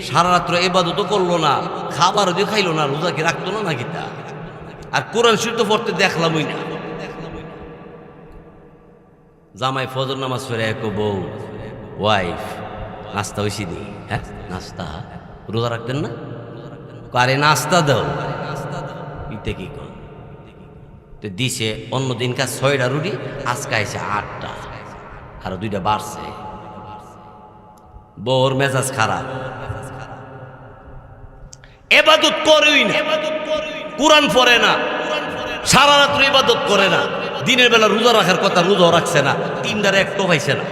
সারা রাত্র ইবাদত তো করলো না, খাবারও দিয়ে খাইলো না, রোজা কি রাখতো না নাকি তা? আর কোরআন শরীফ তো পড়তে দেখলামই না। জামাই ফজর নামাজ পড়ে এক বউ, ওয়াইফ নাস্তা হয়েছি নি? হ্যাঁ নাস্তা, রোজা রাখতেন না? আরে নাস্তা দাও, ইতে কি কর তো দিছে। অন্যদিন কাজ 6টা রুটি, আজকে আইসে 8টা, আরো 2টা বাড়ছে। বউর মেজাজ খারাপ, ইবাদত করেই না, কোরআন পড়ে না, সারা রাত্র ইবাদত করে না, দিনের বেলা রোজা রাখার কথা রোজাও রাখছে না, 3টার একটাও পাইছে না।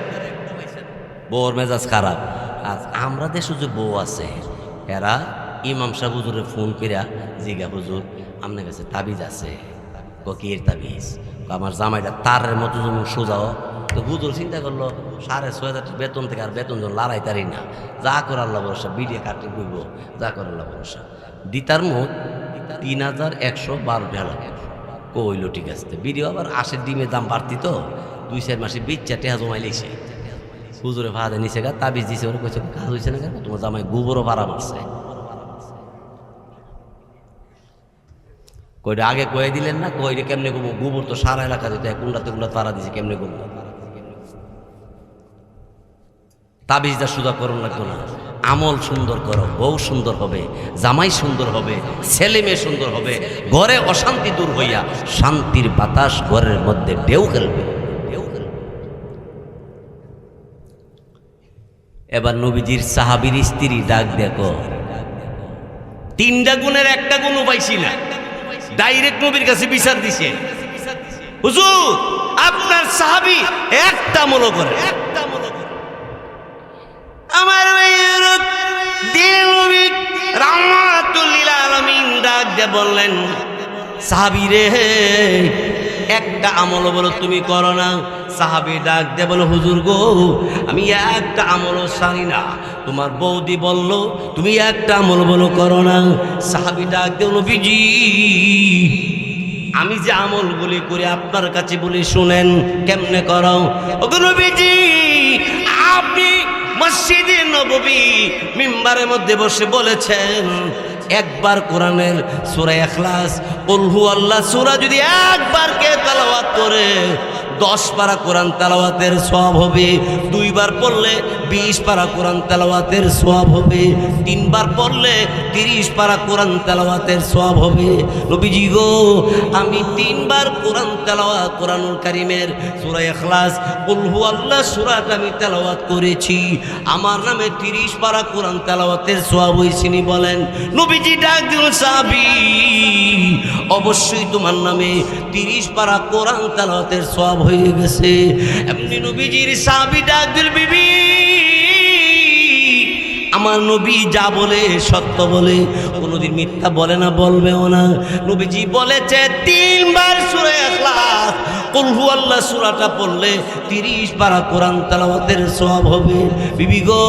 বউর মেজাজ খারাপ। আর আমরা দেশে যে বউ আছে, এরা ইমাম সাহেব হুজুরে ফোন করিয়া জিগা, হুজুর আপনার কাছে তাবিজ আছে? কির তাবিজ? আমার জামাইটা তারের মতো যেমন সোজাও। তো হুজুর চিন্তা করলো 6,500 বেতন থেকে আর বেতন যখন লড়াই তারি না, যা করে আল্লাহ ভরসা, বিডিয়ে কাটতে করব, যা করে আল্লাহ ভরসা। দিতার মোট 3,112 টাকা কইল, ঠিক আছে। বিডিও আবার আশের ডিমের দাম বাড়তি তো, 2-4 মাসে 20 টাকা জমাই লেছে। হুজুরে ভাড়া নিচে গা তাবিজ দিছে, ওরা কইছে কাজ হয়েছে না কেন, তোমার জামাই গোবরও ভাড়া মারছে। কইটা আগে কয়ে দিলেন না, কইরে কেমনে কমো, গোবর তো সারা এলাকা দিতে, কোনটাতে কোনটা তারা দিছে, কেমনে কমো? তাবিজটা সুদা করুন লাগতো না, আমল সুন্দর করো, বউ সুন্দর হবে, জামাই সুন্দর হবে, ছেলে মেয়ে সুন্দর হবে, ঘরে অশান্তি দূর হইয়া শান্তির বাতাস ঘরের মধ্যে ঢেউ খেলবে। এবার নবীজির সাহাবীর স্ত্রী ডাক দেখো, 3টা গুণের একটা গুণও পাইছি না, ডাইরেক্ট নবীর কাছে বিচার দিছে, হুজুর আপনার সাহাবী একটা আমল করে, আমার দিন নবী রাহমাতুল লিল আলামিন ডাক দিয়ে বললেন, সাহাবী রে একটা আমল বলো তুমি করো না। সাহাবী ডাক দিয়ে বলো, হুজুর গো আমি একটা আমলও জানি না। তোমার বৌদি বলল তুমি একটা আমল বলো করো না। সাহাবী ডাক দিয়ে, নবীজি আমি যে আমলগুলি করি আপনার কাছে বলি শুনেন, কেমনে করো? ওগো নবীজি আপনি মসজিদে নববী মিম্বারের মধ্যে বসে বলেছেন, একবার কোরআনের সূরা ইখলাস কুল হুয়াল্লাহ সূরা যদি একবার কে তেলাওয়াত করে 10 পারা কোরআন তেলাওয়াতের সওয়াব হবে, 2 বার পড়লে 20 পারা কোরআন তেলাওয়াতের সওয়াব হবে, 3 বার পড়লে 30 পারা কোরআন তেলাওয়াতের সওয়াব হবে। নবীজি গো আমি 3 বার কোরআন তেলাওয়াত, কোরআনুল কারীমের সূরা ইখলাস কুল হুয়াল্লাহ সূরাটা আমি তেলাওয়াত করেছি, আমার নামে 30 পারা কোরআন তেলাওয়াতের সওয়াব হইছেনি বলেন। নবীজি ডাক দিল, সাহাবী অবশ্যই তোমার নামে 30 পারা কোরআন তেলাওয়াতের সওয়াব হয়ে গেছে। এমনি নবীজির সাহাবী ডাক দিল, বিবি আমার নবী যা বলে সত্য বলে, কোনোদিন মিথ্যা বলে না, বলবেও না। নবীজি বলেছে 3 বার সূরা ইখলাস কুল হুয়াল্লাহ সূরাটা পড়লে 30 পারা কোরআন তেলাওয়াতের সওয়াব হবে। বিবি গো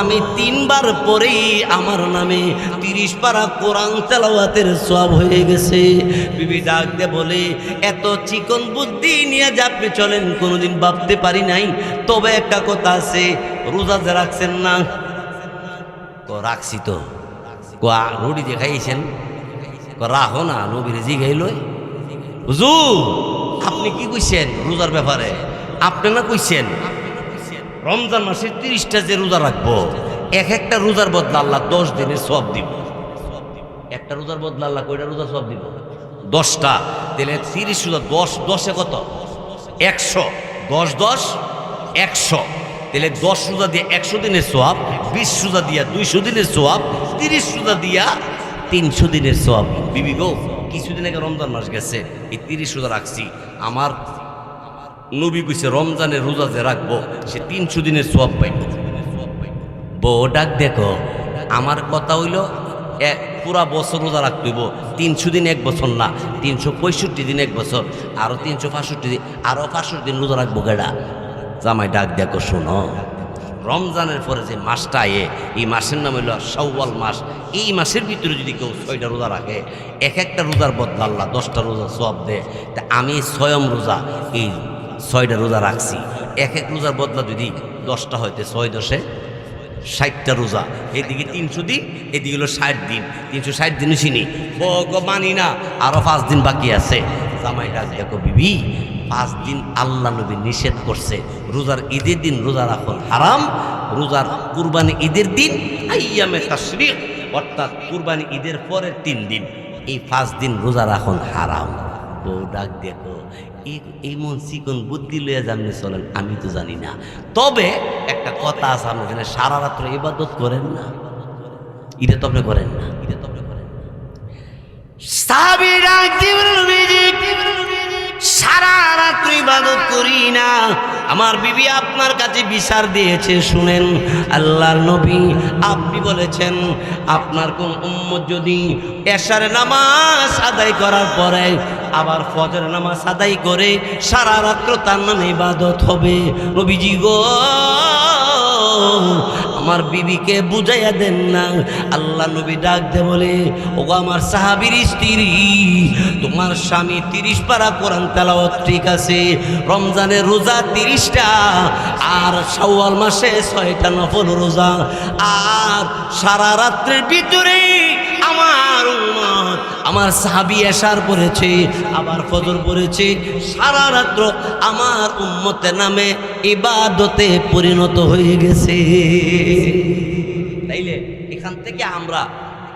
আমি 3 বার পরেই আমার নামে 30 পারা কোরআন তেলাওয়াতের সওয়াব হয়ে গেছে। বিবি ডাক দে বলে, এত চিকন বুদ্ধি নিয়ে যে আপনি চলেন কোনোদিন ভাবতে পারি নাই। তবে একটা কথা আছে, রোজা যে রাখছেন না? রাখছি তো। রুটি যে খাইছেন? রাখো না, নবীর জিগাইল, হুজুর আপনি কি কইছেন রোজার ব্যাপারে? আপনি না কইছেন রমজান মাসে 30টা যে রোজা রাখবো, একটা রোজার বদলা আল্লাহ 10 দিনের সওয়াব দিব। একটা রোজার বদলা আল্লাহ কয়টা রোজার সওয়াব দিব? 10টা। তাহলে 30 রোজা 10 কত? 100। 10 100। তাহলে 10 রোজা দিয়ে 100 দিনের সওয়াব, 20 রোজা দিয়া 200 দিনের সওয়াব, 30 রোজা দিয়া 300 দিনের সওয়াব। বিবি গো কিছুদিন আগে রমজান মাস গেছে, এই 30 রোজা রাখছি, আমার নবী কইছে রমজানের রোজা যে রাখবো সে 300 দিনের সওয়াব পাইব। বউ ডাক দেখো, আমার কথা হইল পুরা বছর রোজা রাখতে হইব। 300 দিন 1 বছর না, 365 দিন 1 বছর, আরো 365 দিন, আরো 500 দিন রোজা রাখবো কেডা? জামাই ডাক দেখো, শোনো, রমজানের পরে যে মাসটা আয়ে, এই মাসের নাম হইল শাওয়াল মাস। এই মাসের ভিতরে যদি কেউ 6টা রোজা রাখে, এক একটা রোজার বদলা আল্লাহ 10টা রোজা সওয়াব দেয়। তা আমি স্বয়ং রোজা এই 6টা রোজা রাখছি, এক এক রোজার বদলা যদি 10টা হইতে 6 10 60টা রোজা, এদিকে 300 দিন, এদিকে হলো 60 দিন, 360 দিনও চিনি মানি না, আরো 5 দিন বাকি আছে। জামাই ডাক দেখো, বিবি 5 দিন আল্লাহ নবী নিষেধ করছে, রোজার ঈদের দিন রোজা রাখুন হারাম, রোজার কুরবানি ঈদের দিন আইয়ামে তাশরিক অর্থাৎ কুরবানি ঈদের পরের 3 দিন, এই 5 দিন রোজা রাখুন হারাম। বউ ডাক দেখো, এই মন চিকন বুদ্ধি লইয়া জানলে চলেন, আমি তো জানি না। তবে একটা কথা আছে, আপনি জানেন সারা রাত্র ইবাদত করেন না, এটা তো আপনি করেন না, এটা তো আপনি করেন না। সাহাবীরা সারা রাত্র ইবাদত করি না। আমার বিবি আপনার কাছে বিচার দিয়েছে, শুনেন, আল্লাহর নবী আপনি বলেছেন আপনার কোন উম্মত যদি এশার নামাজ আদায় করার পরে আবার ফজর নামাজ আদায় করে সারা রাত্র তার নামে ইবাদত হবে। নবীজি গো, আমার বিবিকে বুঝাইয়া দেন না। আল্লাহ নবী ডাক দে বলে, ও আমার সাহাবীর স্ত্রী, তোমার স্বামী 30 পারা কোরআন তেলাওয়াত ঠিক আছে, রমজানের রোজা 30টা, আর শাওয়াল মাসে 6টা নফল রোজা, আর সারা রাত্রের ভিতরে আমার উম্মত আমার সাহাবী এশার পড়েছে, আবার ফজর পড়েছে, সারা রাত্র আমার উম্মতের নামে ইবাদতে পরিণত হয়ে গেছে। তাইলে এখান থেকে আমরা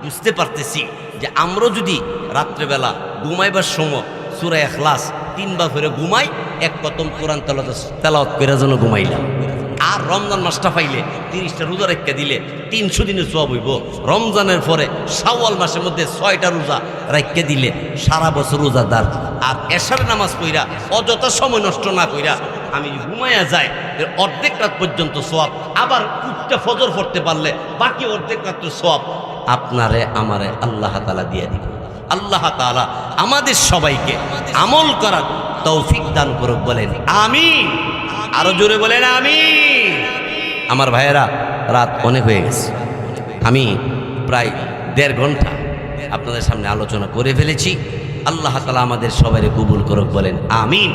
বুঝতে পারতেছি যে আমরা যদি রাত্রেবেলা ঘুমাইবার সময় সূরা ইখলাস 3 বার করে ঘুমাই, এক কতম কোরআন তেলাওয়াত করে যেন ঘুমাইলাম। আর রমজান মাসটা পাইলে 30টা রোজা রেখে দিলে 300 দিনের সওয়াব হইব। রমজানের পরে শাওয়াল মাসের মধ্যে 6টা রোজা রেখে দিলে সারা বছর রোজাদার। আর এশার নামাজ পড়া অযথা সময় নষ্ট না কইরা আমি ঘুমাইয়া যাই, এর অর্ধেক রাত পর্যন্ত সওয়াব, আবার উঠতে ফজর পড়তে পারলে বাকি অর্ধেক রাত্রের সওয়াব আপনারে আমারে আল্লাহ তাআলা দিয়ে দিবেন। আল্লাহ তাআলা আমাদের সবাইকে আমল করার তৌফিক দান করুক, বলেন আমিন। আরো জোরে বলেন আমিন। আমার ভাইয়েরা, রাত অনেক হয়ে গেছে, আমি প্রায় 1.5 ঘন্টা আপনাদের সামনে আলোচনা করে ফেলেছি। আল্লাহ তাআলা আমাদের সবাইকে কবুল করুক, বলেন আমিন।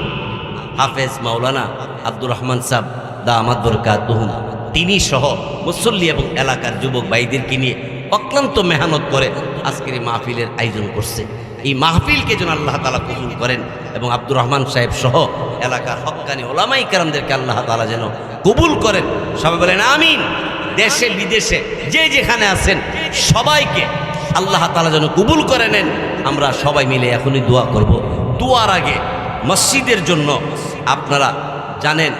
হাফেজ মাওলানা আব্দুর রহমান সাহেব দামাত বরকাতুহুম, তিনি সহ মুসল্লি এবং এলাকার যুবক ভাইদেরকে নিয়ে অক্লান্ত মেহনত করে আজকের এই মাহফিলের আয়োজন করছে। এই মাহফিলকে যেন আল্লাহ তাআলা কবুল করেন এবং আব্দুর রহমান সাহেব সহ এলাকার হক্কানি ওলামায়ে কেরামদেরকে আল্লাহ তাআলা যেন কবুল করেন। সবাই বলেন আমিন। দেশে বিদেশে যে যেখানে আছেন সবাইকে আল্লাহ তাআলা যেন কবুল করে নেন। আমরা সবাই মিলে এখনই দোয়া করব। দোয়ার আগে মসজিদের জন্য আপনারা জানেন